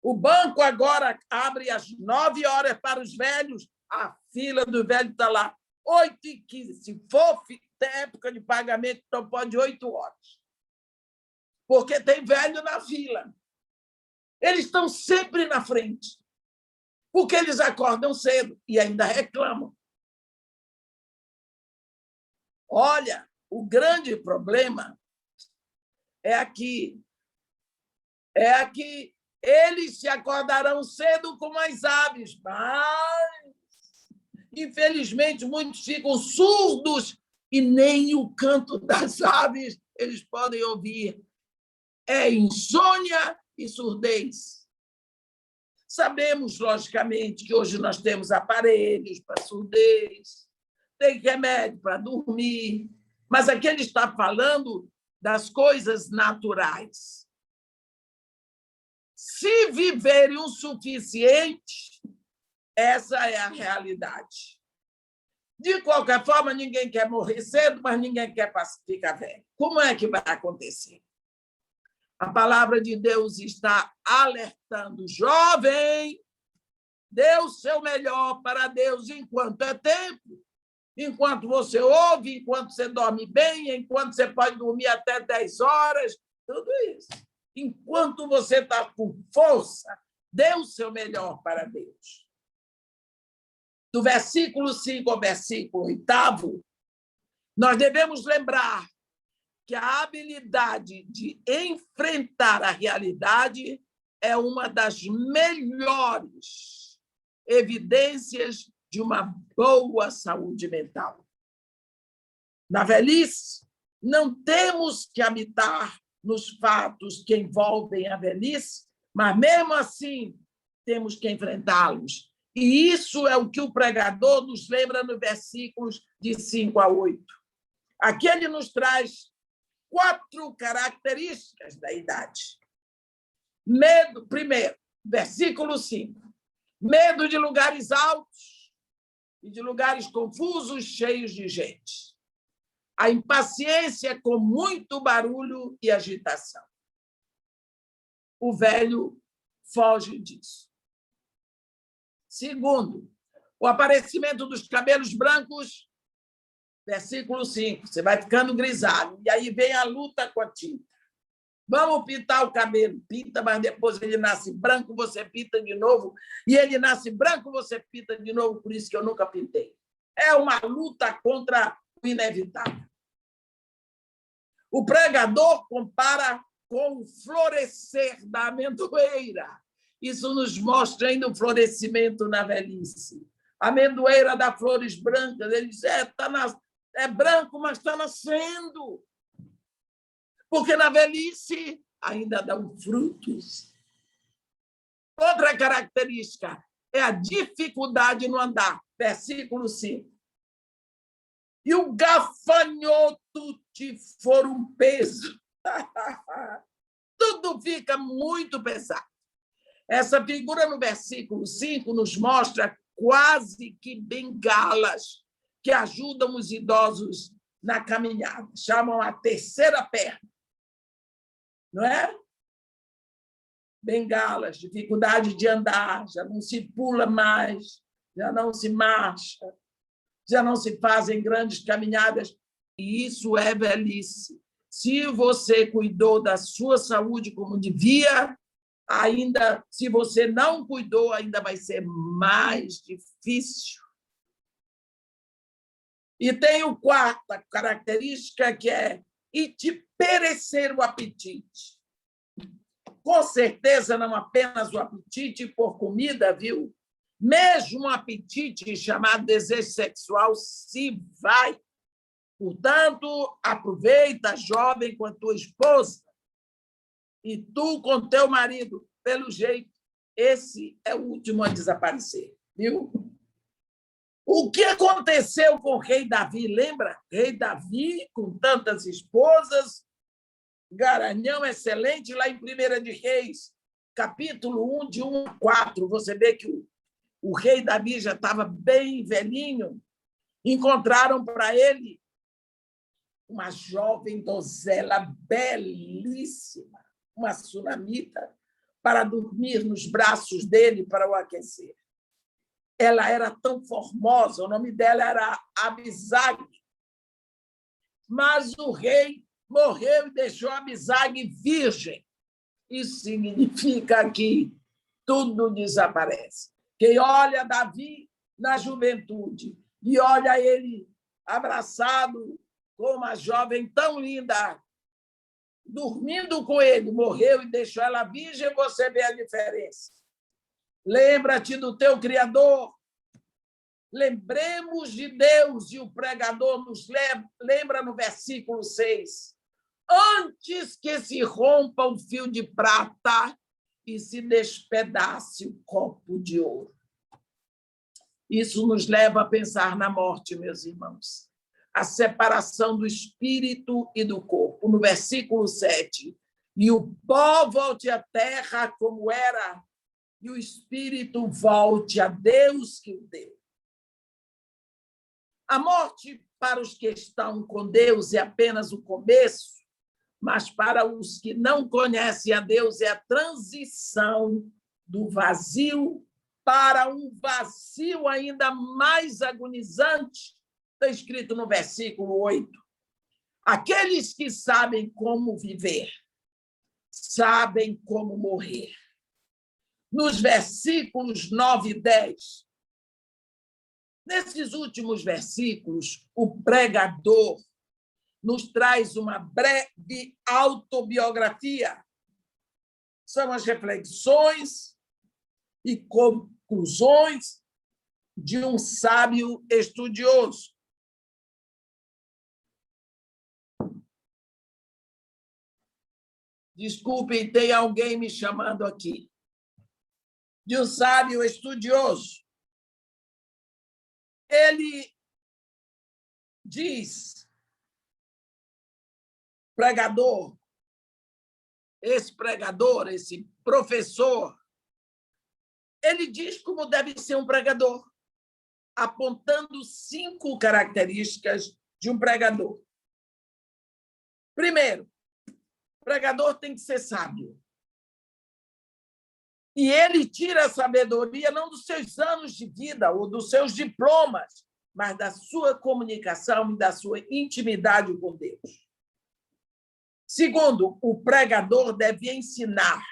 [SPEAKER 3] O banco agora abre às 9 horas para os velhos, a fila do velho está lá. 8h15. Se for época de pagamento, então pode 8 horas. Porque tem velho na fila. Eles estão sempre na frente. Porque eles acordam cedo e ainda reclamam. Olha, o grande problema é aqui. Eles se acordarão cedo como as aves, mas, infelizmente, muitos ficam surdos e nem o canto das aves eles podem ouvir. É insônia e surdez. Sabemos, logicamente, que hoje nós temos aparelhos para surdez, tem remédio para dormir, mas aqui ele está falando das coisas naturais. Se viverem o suficiente, essa é a realidade. De qualquer forma, ninguém quer morrer cedo, mas ninguém quer ficar velho. Como é que vai acontecer? A palavra de Deus está alertando. Jovem, dê o seu melhor para Deus enquanto é tempo, enquanto você ouve, enquanto você dorme bem, enquanto você pode dormir até 10 horas, tudo isso. Enquanto você está com força, dê o seu melhor para Deus. Do versículo 5 ao versículo 8, nós devemos lembrar que a habilidade de enfrentar a realidade é uma das melhores evidências de uma boa saúde mental. Na velhice, não temos que habitar nos fatos que envolvem a velhice, mas, mesmo assim, temos que enfrentá-los. E isso é o que o pregador nos lembra nos versículos de 5 a 8. Aqui ele nos traz 4 características da idade. Medo, primeiro, versículo 5. Medo de lugares altos e de lugares confusos, cheios de gente. A impaciência com muito barulho e agitação. O velho foge disso. Segundo, o aparecimento dos cabelos brancos, versículo 5. Você vai ficando grisalho. E aí vem a luta com a tinta. Vamos pintar o cabelo. Pinta, mas depois ele nasce branco, você pinta de novo. E ele nasce branco, você pinta de novo. Por isso que eu nunca pintei. É uma luta contra o inevitável. O pregador compara com o florescer da amendoeira. Isso nos mostra ainda o florescimento na velhice. A amendoeira dá flores brancas. Ele diz, é branco, mas está nascendo. Porque na velhice ainda dão frutos. Outra característica é a dificuldade no andar. Versículo 5. E o gafanhoto te for um peso. Tudo fica muito pesado. Essa figura no versículo 5 nos mostra quase que bengalas que ajudam os idosos na caminhada. Chamam a terceira perna. Não é? Bengalas, dificuldade de andar, já não se pula mais, já não se marcha, já não se fazem grandes caminhadas. E isso é velhice. Se você cuidou da sua saúde como devia, ainda, se você não cuidou, ainda vai ser mais difícil. E tem a quarta característica, que é e te perecer o apetite. Com certeza, não apenas o apetite por comida, viu? Mesmo um apetite chamado desejo sexual se vai. Portanto, aproveita, jovem, com a tua esposa e tu com teu marido. Pelo jeito, esse é o último a desaparecer, viu? O que aconteceu com o rei Davi? Lembra? Rei Davi, com tantas esposas, garanhão excelente, lá em 1 de Reis, capítulo 1, de 1 a 4. Você vê que o rei Davi já estava bem velhinho. Encontraram para ele uma jovem donzela belíssima, uma sunamita, para dormir nos braços dele para o aquecer. ela era tão formosa, o nome dela era Abisag, mas o rei morreu e deixou Abisag virgem. Isso significa que tudo desaparece. Quem olha Davi na juventude e olha ele abraçado com uma jovem tão linda, dormindo com ele, morreu e deixou ela virgem, você vê a diferença. Lembra-te do teu Criador. Lembremos de Deus, e o pregador nos lembra no versículo 6. Antes que se rompa o fio de prata e se despedace o copo de ouro. Isso nos leva a pensar na morte, meus irmãos. A separação do espírito e do corpo. No versículo 7. E o pó volte à terra como era, e o espírito volte a Deus que o deu. A morte para os que estão com Deus é apenas o começo, mas para os que não conhecem a Deus é a transição do vazio para um vazio ainda mais agonizante. Está escrito no versículo 8. Aqueles que sabem como viver, sabem como morrer. Nos versículos 9 e 10, nesses últimos versículos, o pregador nos traz uma breve autobiografia. São as reflexões e conclusões de um sábio estudioso. Desculpem, tem alguém me chamando aqui. De um sábio estudioso. Ele diz, pregador, esse professor, ele diz como deve ser um pregador, apontando 5 características de um pregador. Primeiro, o pregador tem que ser sábio. E ele tira a sabedoria não dos seus anos de vida ou dos seus diplomas, mas da sua comunicação e da sua intimidade com Deus. Segundo, o pregador deve ensinar.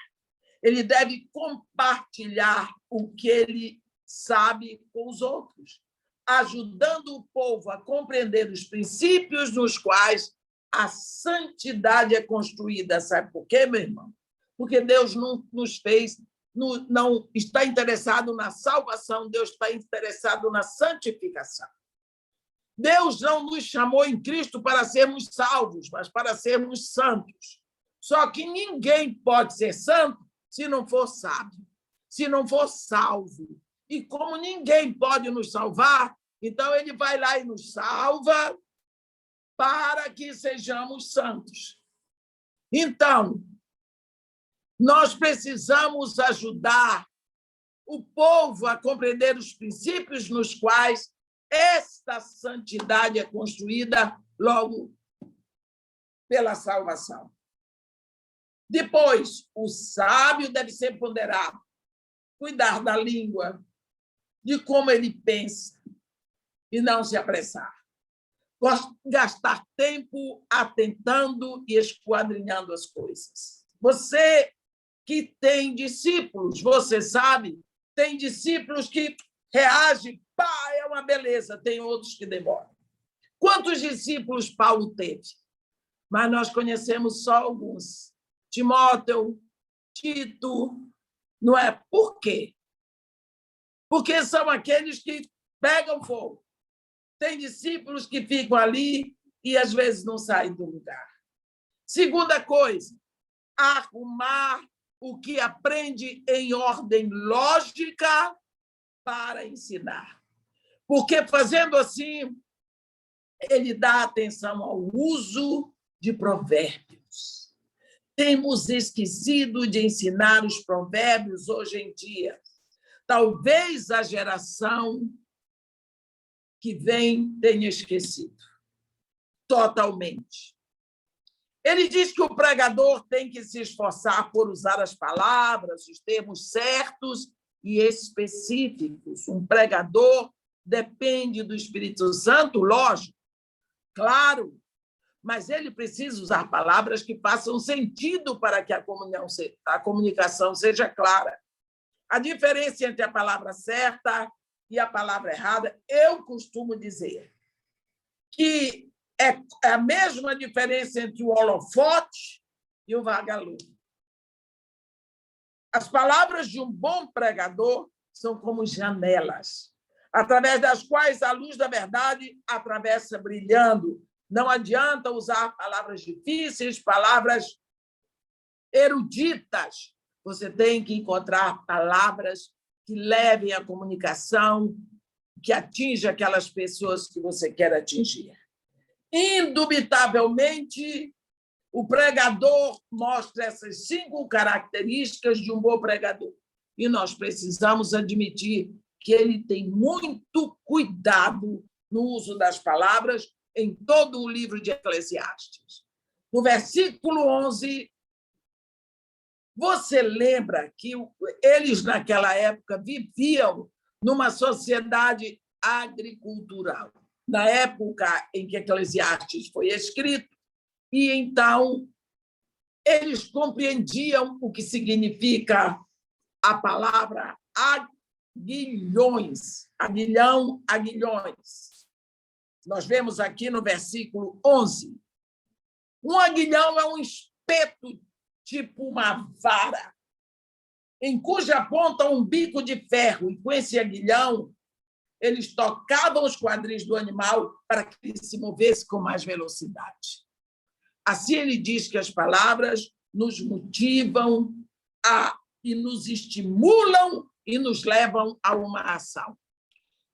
[SPEAKER 3] Ele deve compartilhar o que ele sabe com os outros, ajudando o povo a compreender os princípios nos quais a santidade é construída. Sabe por quê, meu irmão? Porque Deus não nos fez, não está interessado na salvação, Deus está interessado na santificação. Deus não nos chamou em Cristo para sermos salvos, mas para sermos santos. Só que ninguém pode ser santo se não for sábio, se não for salvo. E como ninguém pode nos salvar, então ele vai lá e nos salva para que sejamos santos. Então, nós precisamos ajudar o povo a compreender os princípios nos quais esta santidade é construída logo pela salvação. Depois, o sábio deve ser ponderado, cuidar da língua, de como ele pensa e não se apressar. Gastar tempo atentando e esquadrinhando as coisas. Você que tem discípulos, você sabe, tem discípulos que reagem, pá, é uma beleza, tem outros que demoram. Quantos discípulos Paulo teve? Mas nós conhecemos só alguns. Timóteo, Tito, não é? Por quê? Porque são aqueles que pegam fogo. Tem discípulos que ficam ali e, às vezes, não saem do lugar. Segunda coisa, arrumar o que aprende em ordem lógica para ensinar. Porque, fazendo assim, ele dá atenção ao uso de provérbios. Temos esquecido de ensinar os provérbios hoje em dia. Talvez a geração que vem tenha esquecido totalmente. Ele diz que o pregador tem que se esforçar por usar as palavras, os termos certos e específicos. Um pregador depende do Espírito Santo, lógico, claro, mas ele precisa usar palavras que façam sentido para que a comunicação seja clara. A diferença entre a palavra certa e a palavra errada, eu costumo dizer que é a mesma diferença entre o holofote e o vagalume. As palavras de um bom pregador são como janelas, através das quais a luz da verdade atravessa brilhando. Não adianta usar palavras difíceis, palavras eruditas. Você tem que encontrar palavras que levem a comunicação, que atinja aquelas pessoas que você quer atingir. Indubitavelmente, o pregador mostra essas 5 características de um bom pregador. E nós precisamos admitir que ele tem muito cuidado no uso das palavras em todo o livro de Eclesiastes. No versículo 11, você lembra que eles, naquela época, viviam numa sociedade agricultural, na época em que Eclesiastes foi escrito, e então eles compreendiam o que significa a palavra aguilhões, aguilhão, aguilhões. Nós vemos aqui no versículo 11. Um aguilhão é um espeto, tipo uma vara, em cuja ponta um bico de ferro, e com esse aguilhão eles tocavam os quadris do animal para que ele se movesse com mais velocidade. Assim, ele diz que as palavras nos motivam e nos estimulam e nos levam a uma ação.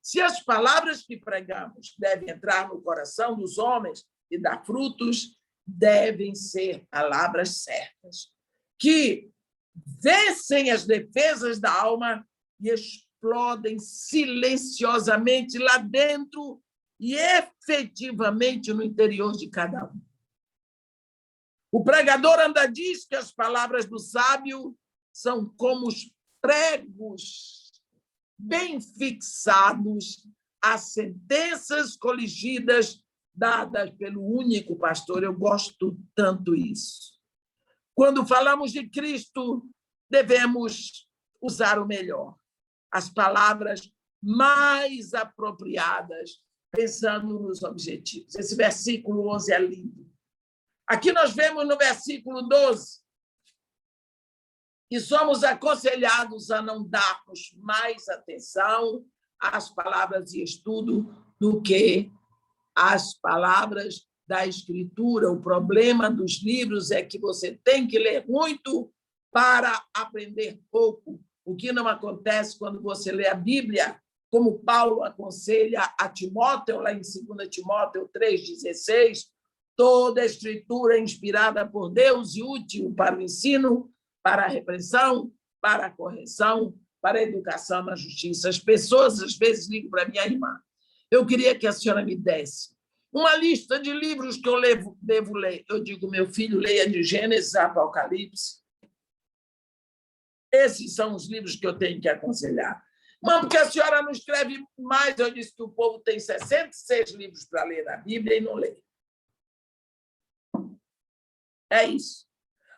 [SPEAKER 3] Se as palavras que pregamos devem entrar no coração dos homens e dar frutos, devem ser palavras certas, que vencem as defesas da alma e explodem silenciosamente lá dentro e efetivamente no interior de cada um. O pregador ainda diz que as palavras do sábio são como os pregos bem fixados às sentenças coligidas dadas pelo único pastor. Eu gosto tanto isso. Quando falamos de Cristo, devemos usar o melhor, as palavras mais apropriadas, pensando nos objetivos. Esse versículo 11 é lindo. Aqui nós vemos no versículo 12 que somos aconselhados a não darmos mais atenção às palavras de estudo do que às palavras da Escritura. O problema dos livros é que você tem que ler muito para aprender pouco, o que não acontece quando você lê a Bíblia, como Paulo aconselha a Timóteo, lá em 2 Timóteo 3,16, toda a Escritura é inspirada por Deus e útil para o ensino, para a repreensão, para a correção, para a educação na justiça. As pessoas, às vezes, ligam para minha irmã. Eu queria que a senhora me desse uma lista de livros que eu devo ler. Eu digo, meu filho, leia de Gênesis a Apocalipse. Esses são os livros que eu tenho que aconselhar. Mas porque a senhora não escreve mais, eu disse que o povo tem 66 livros para ler na Bíblia e não lê. É isso.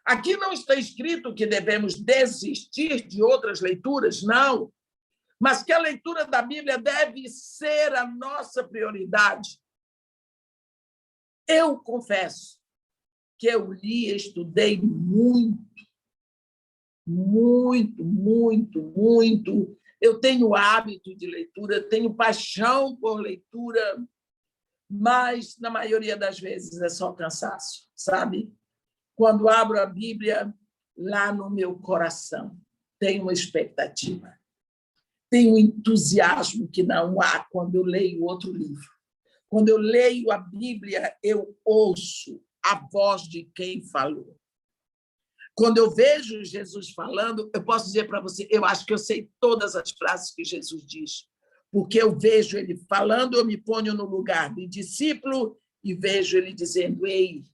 [SPEAKER 3] Aqui não está escrito que devemos desistir de outras leituras, não. Mas que a leitura da Bíblia deve ser a nossa prioridade. Eu confesso que eu li e estudei muito. Eu tenho hábito de leitura, tenho paixão por leitura, mas, na maioria das vezes, é só cansaço, sabe? Quando abro a Bíblia, lá no meu coração, tem uma expectativa, tem um entusiasmo que não há quando eu leio outro livro. Quando eu leio a Bíblia, eu ouço a voz de quem falou. Quando eu vejo Jesus falando, eu posso dizer para você, eu acho que eu sei todas as frases que Jesus diz, porque eu vejo ele falando, eu me ponho no lugar de discípulo e vejo ele dizendo, ei,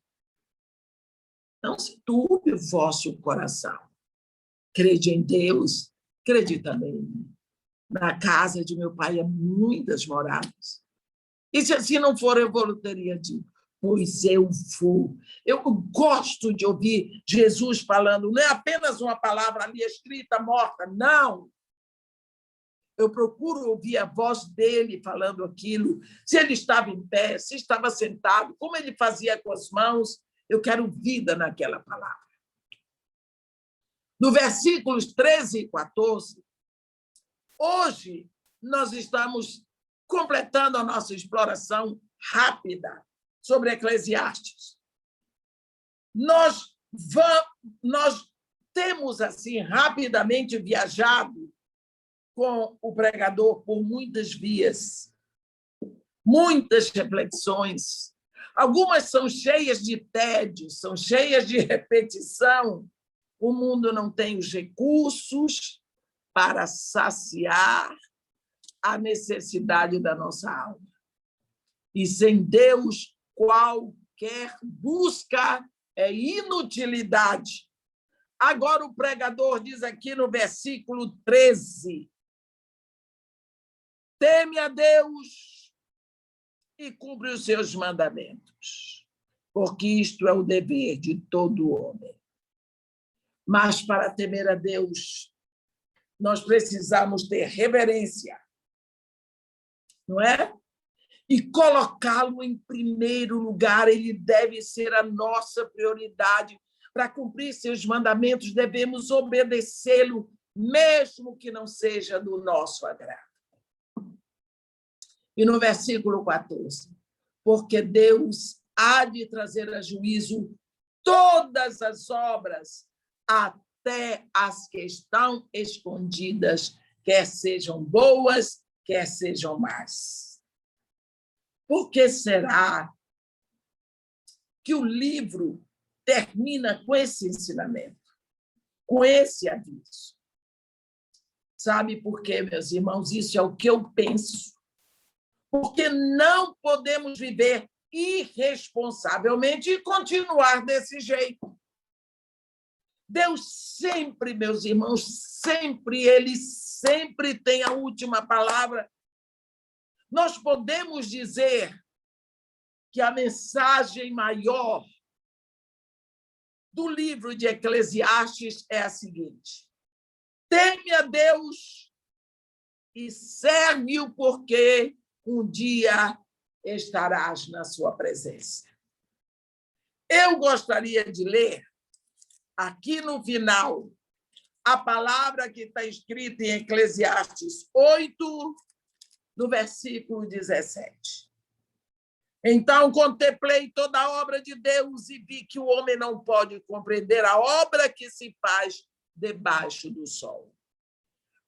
[SPEAKER 3] não se turbe o vosso coração. Crede em Deus, Acredita nele. Na casa de meu pai há muitas moradas. E se assim não for, eu teria dito, pois eu vou. Eu gosto de ouvir Jesus falando, não é apenas uma palavra ali escrita, morta, não. Eu procuro ouvir a voz dele falando aquilo, se ele estava em pé, se estava sentado, como ele fazia com as mãos, eu quero vida naquela palavra. No versículos 13 e 14, hoje nós estamos completando a nossa exploração rápida sobre Eclesiastes. Nós temos, assim, rapidamente viajado com o pregador por muitas vias, muitas reflexões. Algumas são cheias de tédio, são cheias de repetição. O mundo não tem os recursos para saciar a necessidade da nossa alma. E sem Deus, qualquer busca é inutilidade. Agora o pregador diz aqui no versículo 13, teme a Deus e cumpre os seus mandamentos, porque isto é o dever de todo homem. Mas para temer a Deus, nós precisamos ter reverência, não é? E colocá-lo em primeiro lugar, ele deve ser a nossa prioridade. Para cumprir seus mandamentos, devemos obedecê-lo, mesmo que não seja do nosso agrado. E no versículo 14, porque Deus há de trazer a juízo todas as obras, até as que estão escondidas, quer sejam boas, quer sejam más. Por que será que o livro termina com esse ensinamento, com esse aviso? Sabe por quê, meus irmãos? Isso é o que eu penso. Porque não podemos viver irresponsavelmente e continuar desse jeito. Deus sempre, meus irmãos, ele sempre tem a última palavra. Nós podemos dizer que a mensagem maior do livro de Eclesiastes é a seguinte: teme a Deus e serve-o, porque um dia estarás na sua presença. Eu gostaria de ler aqui no final a palavra que está escrita em Eclesiastes 8, no versículo 17. Então contemplei toda a obra de Deus e vi que o homem não pode compreender a obra que se faz debaixo do sol.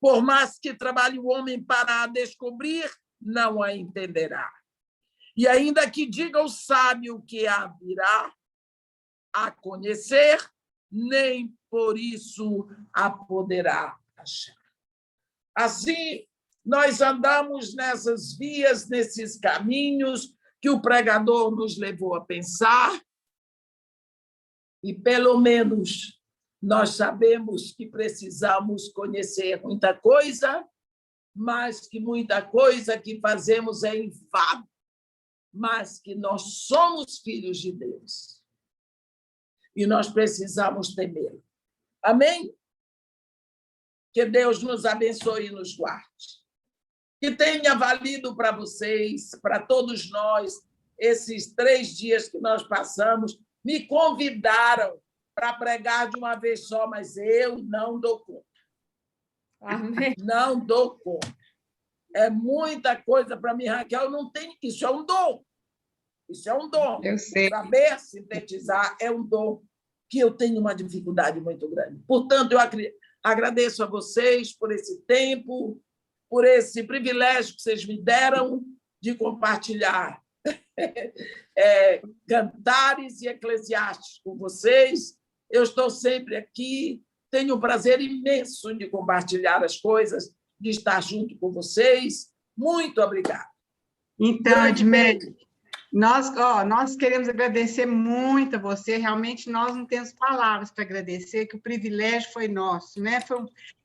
[SPEAKER 3] Por mais que trabalhe o homem para a descobrir, não a entenderá. E ainda que diga o sábio que a virá a conhecer, nem por isso a poderá achar. Assim, nós andamos nessas vias, nesses caminhos que o pregador nos levou a pensar, e pelo menos nós sabemos que precisamos conhecer muita coisa, mas que muita coisa que fazemos é em vão, mas que nós somos filhos de Deus. E nós precisamos temê-lo. Amém? Que Deus nos abençoe e nos guarde. Que tenha valido para vocês, para todos nós, esses 3 dias que nós passamos. Me convidaram para pregar de uma vez só, mas eu não dou conta.
[SPEAKER 2] Amém.
[SPEAKER 3] Não dou conta. É muita coisa para mim, Raquel. Eu não tenho. Isso é um dom. Isso é um dom.
[SPEAKER 4] Eu sei.
[SPEAKER 3] Saber sintetizar é um dom que eu tenho uma dificuldade muito grande. Portanto, eu agradeço a vocês por esse tempo, por esse privilégio que vocês me deram de compartilhar Cantares e Eclesiastes com vocês. Eu estou sempre aqui, tenho um prazer imenso de compartilhar as coisas, de estar junto com vocês. Muito obrigada.
[SPEAKER 4] Então, Edmeia,
[SPEAKER 2] Nós queremos agradecer muito a você, realmente nós não temos palavras para agradecer, que o privilégio foi nosso, né?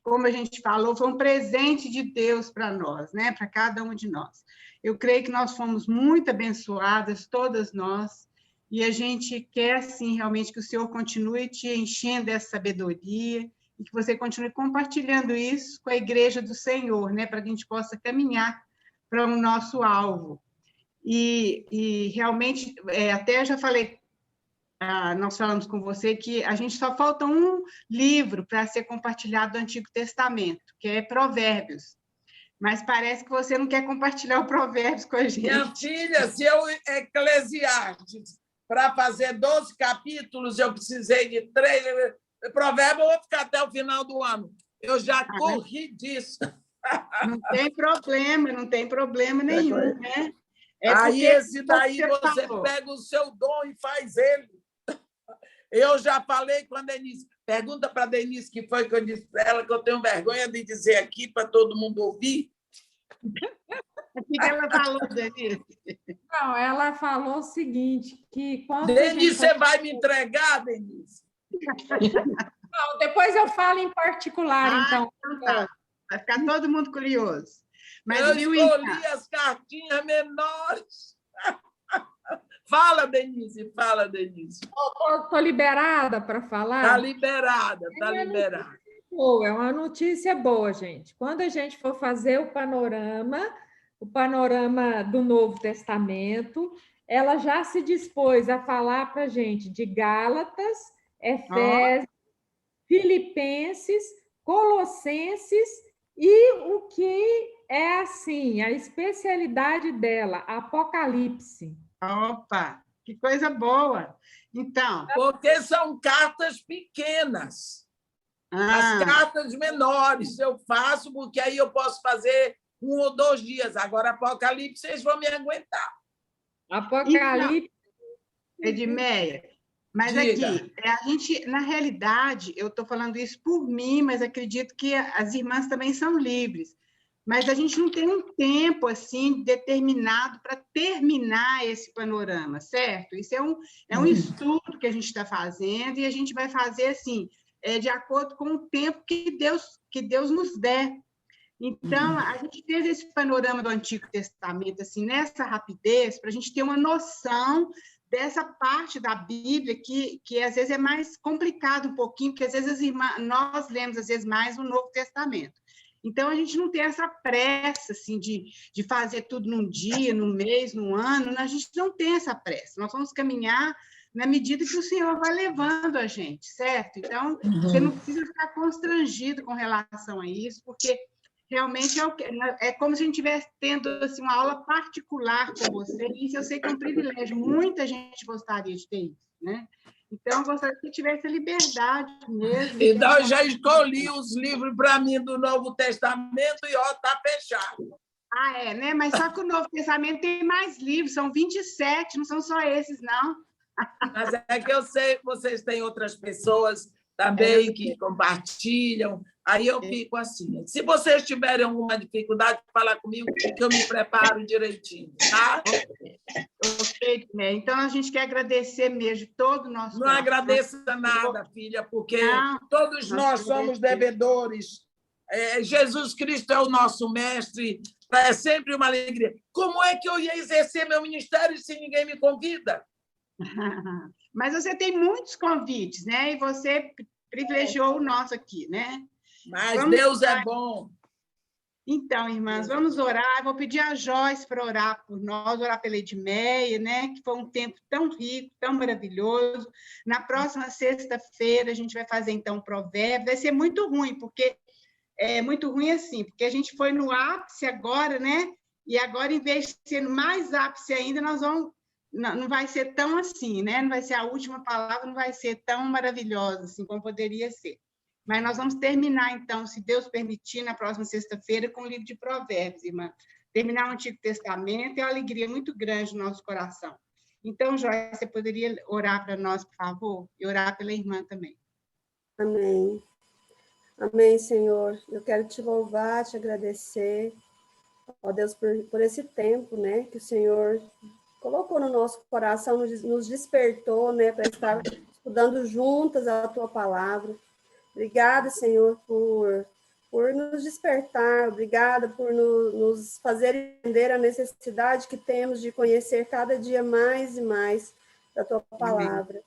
[SPEAKER 2] Como a gente falou, foi um presente de Deus para nós, né? Para cada um de nós. Eu creio que nós fomos muito abençoadas, todas nós, e a gente quer, sim, realmente que o Senhor continue te enchendo dessa sabedoria e que você continue compartilhando isso com a igreja do Senhor, né? Para que a gente possa caminhar para o nosso alvo. E realmente, até já falei, nós falamos com você que a gente só falta um livro para ser compartilhado do Antigo Testamento, que é Provérbios. Mas parece que você não quer compartilhar o Provérbios com a gente.
[SPEAKER 3] Minha filha, se eu Eclesiastes, para fazer 12 capítulos, eu precisei de 3. Provérbios, eu vou ficar até o final do ano. Eu já corri disso.
[SPEAKER 2] Não tem problema nenhum, né?
[SPEAKER 3] Aí esse daí você pega o seu dom e faz ele. Eu já falei com a Denise. Pergunta para a Denise que foi que eu disse para ela, que eu tenho vergonha de dizer aqui para todo mundo ouvir.
[SPEAKER 2] O que ela falou, Denise?
[SPEAKER 1] Não, ela falou o seguinte, que quando
[SPEAKER 3] Denise, você vai me entregar, Denise?
[SPEAKER 1] Não, depois eu falo em particular, então.
[SPEAKER 2] Tá. Vai ficar todo mundo curioso. Mas,
[SPEAKER 3] eu escolhi as cartinhas menores. Fala, Denise, fala, Denise.
[SPEAKER 1] Estou liberada para falar?
[SPEAKER 3] Está liberada, está liberada.
[SPEAKER 1] É uma notícia boa, gente. Quando a gente for fazer o panorama do Novo Testamento, ela já se dispôs a falar para a gente de Gálatas, Efésios, Filipenses, Colossenses e o que é assim, a especialidade dela, Apocalipse.
[SPEAKER 2] Opa, que coisa boa! Então,
[SPEAKER 3] porque são cartas pequenas. As cartas menores eu faço, porque aí eu posso fazer 1 ou 2 dias. Agora, Apocalipse, vocês vão me aguentar.
[SPEAKER 1] Apocalipse.
[SPEAKER 2] Então, Edmeia, mas
[SPEAKER 3] Diga.
[SPEAKER 2] aqui, a gente, na realidade, eu estou falando isso por mim, mas acredito que as irmãs também são livres. Mas a gente não tem um tempo assim determinado para terminar esse panorama, certo? Isso é um estudo que a gente está fazendo e a gente vai fazer assim, de acordo com o tempo que Deus nos der. Então, a gente fez esse panorama do Antigo Testamento assim nessa rapidez para a gente ter uma noção dessa parte da Bíblia que às vezes é mais complicado um pouquinho, porque às vezes nós lemos às vezes mais o Novo Testamento. Então, a gente não tem essa pressa assim, de fazer tudo num dia, num mês, num ano, a gente não tem essa pressa. Nós vamos caminhar na medida que o Senhor vai levando a gente, certo? Então, você não precisa ficar constrangido com relação a isso, porque realmente é como se a gente estivesse tendo assim, uma aula particular com você, e isso eu sei que é um privilégio, muita gente gostaria de ter isso, né? Então, eu gostaria que tivesse a liberdade mesmo.
[SPEAKER 3] Então, eu já escolhi os livros para mim do Novo Testamento e, está fechado.
[SPEAKER 2] Né? Mas só que o Novo Testamento tem mais livros, são 27, não são só esses, não.
[SPEAKER 3] Mas é que eu sei, vocês têm outras pessoas também que compartilham, aí eu fico assim. Se vocês tiverem alguma dificuldade, falar comigo, que eu me preparo direitinho, tá?
[SPEAKER 2] Ok, né? Então, a gente quer agradecer mesmo todo o nosso...
[SPEAKER 3] Não agradeça nada, filha, porque todos nós somos devedores. Jesus Cristo é o nosso mestre, é sempre uma alegria. Como é que eu ia exercer meu ministério se ninguém me convida?
[SPEAKER 2] Mas você tem muitos convites, né? E você privilegiou o nosso aqui, né?
[SPEAKER 3] Mas Deus é bom.
[SPEAKER 2] Então, irmãs, vamos orar. Eu vou pedir a Joyce para orar por nós, orar pela Edmeia, né? Que foi um tempo tão rico, tão maravilhoso. Na próxima sexta-feira, a gente vai fazer, então, um provérbio. Vai ser muito ruim, porque é muito ruim assim, porque a gente foi no ápice agora, né? E agora, em vez de ser mais ápice ainda, nós vamos... Não vai ser tão assim, né? Não vai ser a última palavra, não vai ser tão maravilhosa assim como poderia ser. Mas nós vamos terminar, então, se Deus permitir, na próxima sexta-feira, com o livro de Provérbios, irmã. Terminar o Antigo Testamento é uma alegria muito grande no nosso coração. Então, Joyce, você poderia orar para nós, por favor? E orar pela irmã também.
[SPEAKER 4] Amém. Amém, Senhor. Eu quero te louvar, te agradecer, ó Deus, por esse tempo, né, que o Senhor colocou no nosso coração, nos despertou, né, para estar estudando juntas a tua palavra. Obrigada, Senhor, por nos despertar, obrigada por nos fazer entender a necessidade que temos de conhecer cada dia mais e mais da tua palavra. Amém.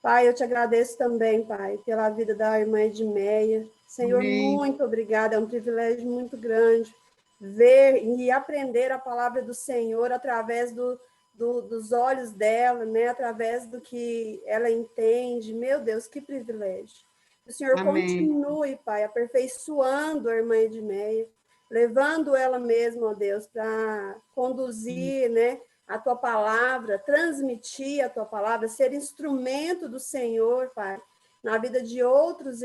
[SPEAKER 4] Pai, eu te agradeço também, Pai, pela vida da irmã Edmeia. Senhor, amém. Muito obrigada, é um privilégio muito grande ver e aprender a palavra do Senhor através dos olhos dela, né? Através do que ela entende. Meu Deus, que privilégio. O Senhor amém. Continue, Pai, aperfeiçoando a irmã Edmeia, levando ela mesma, ó Deus, para conduzir, né, a tua palavra, transmitir a tua palavra, ser instrumento do Senhor, Pai, na vida de outras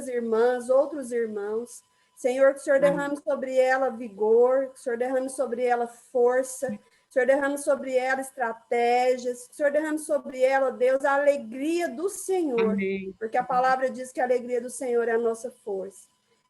[SPEAKER 4] irmãs, outros irmãos. Senhor, que o Senhor derrame sobre ela vigor, que o Senhor derrame sobre ela força, que o Senhor derrame sobre ela estratégias, que o Senhor derrame sobre ela, Deus, a alegria do Senhor, amém. Porque a palavra diz que a alegria do Senhor é a nossa força.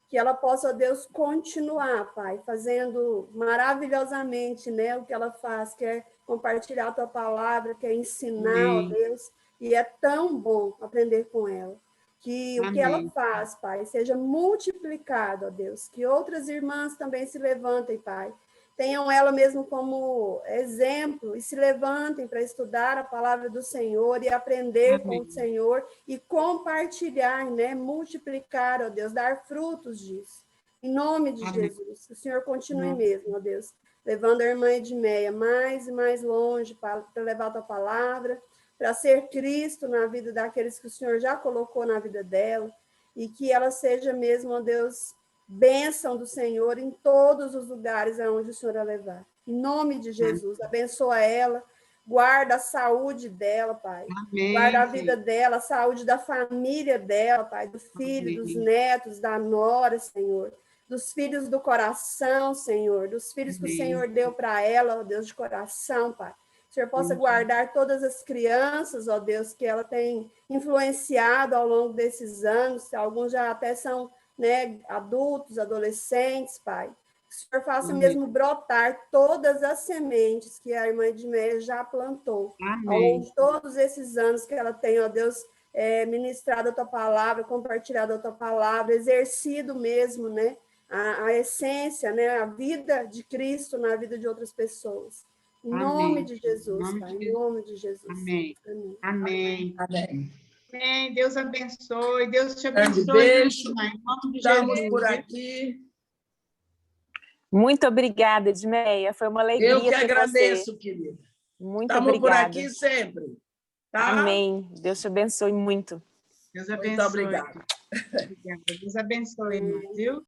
[SPEAKER 4] Que ela possa, Deus, continuar, Pai, fazendo maravilhosamente, né, o que ela faz, que é compartilhar a tua palavra, que é ensinar, ó Deus, e é tão bom aprender com ela. Que amém. O que ela faz, Pai, seja multiplicado, ó Deus, que outras irmãs também se levantem, Pai, tenham ela mesmo como exemplo e se levantem para estudar a palavra do Senhor e aprender amém. Com o Senhor e compartilhar, né, multiplicar, ó Deus, dar frutos disso. Em nome de amém. Jesus, que o Senhor continue mesmo, ó Deus, levando a irmã Edmeia mais e mais longe para levar a tua palavra, para ser Cristo na vida daqueles que o Senhor já colocou na vida dela, e que ela seja mesmo, ó Deus, bênção do Senhor em todos os lugares aonde o Senhor a levar. Em nome de Jesus, abençoa ela, guarda a saúde dela, Pai. Amém. Guarda a vida dela, a saúde da família dela, Pai, do filho, amém. Dos netos, da nora, Senhor. Dos filhos do coração, Senhor, dos filhos amém. Que o Senhor deu para ela, ó Deus, de coração, Pai. O Senhor possa guardar todas as crianças, ó Deus, que ela tem influenciado ao longo desses anos, alguns já até são, né, adultos, adolescentes, Pai. Que o Senhor faça amém. Mesmo brotar todas as sementes que a irmã Edmeia já plantou. Amém. Ao longo de todos esses anos que ela tem, ó Deus, ministrado a tua palavra, compartilhado a tua palavra, exercido mesmo, né, a essência, né, a vida de Cristo na vida de outras pessoas. Em nome de Jesus, Pai, em nome de Jesus.
[SPEAKER 2] Amém.
[SPEAKER 4] Amém.
[SPEAKER 2] Amém.
[SPEAKER 3] Amém.
[SPEAKER 2] Amém. Deus abençoe. Deus te abençoe.
[SPEAKER 3] Beijo.
[SPEAKER 2] Em nome de
[SPEAKER 3] Estamos
[SPEAKER 2] Jesus.
[SPEAKER 3] por aqui.
[SPEAKER 1] Muito obrigada, Edmeia. Foi uma alegria
[SPEAKER 3] eu que
[SPEAKER 1] ter
[SPEAKER 3] agradeço,
[SPEAKER 1] você.
[SPEAKER 3] Querida.
[SPEAKER 1] Muito
[SPEAKER 3] Estamos
[SPEAKER 1] obrigada.
[SPEAKER 3] por aqui sempre. Tá?
[SPEAKER 1] Amém. Deus te abençoe muito.
[SPEAKER 2] Deus abençoe.
[SPEAKER 3] Muito obrigada.
[SPEAKER 2] Obrigada. Deus abençoe, irmã, viu?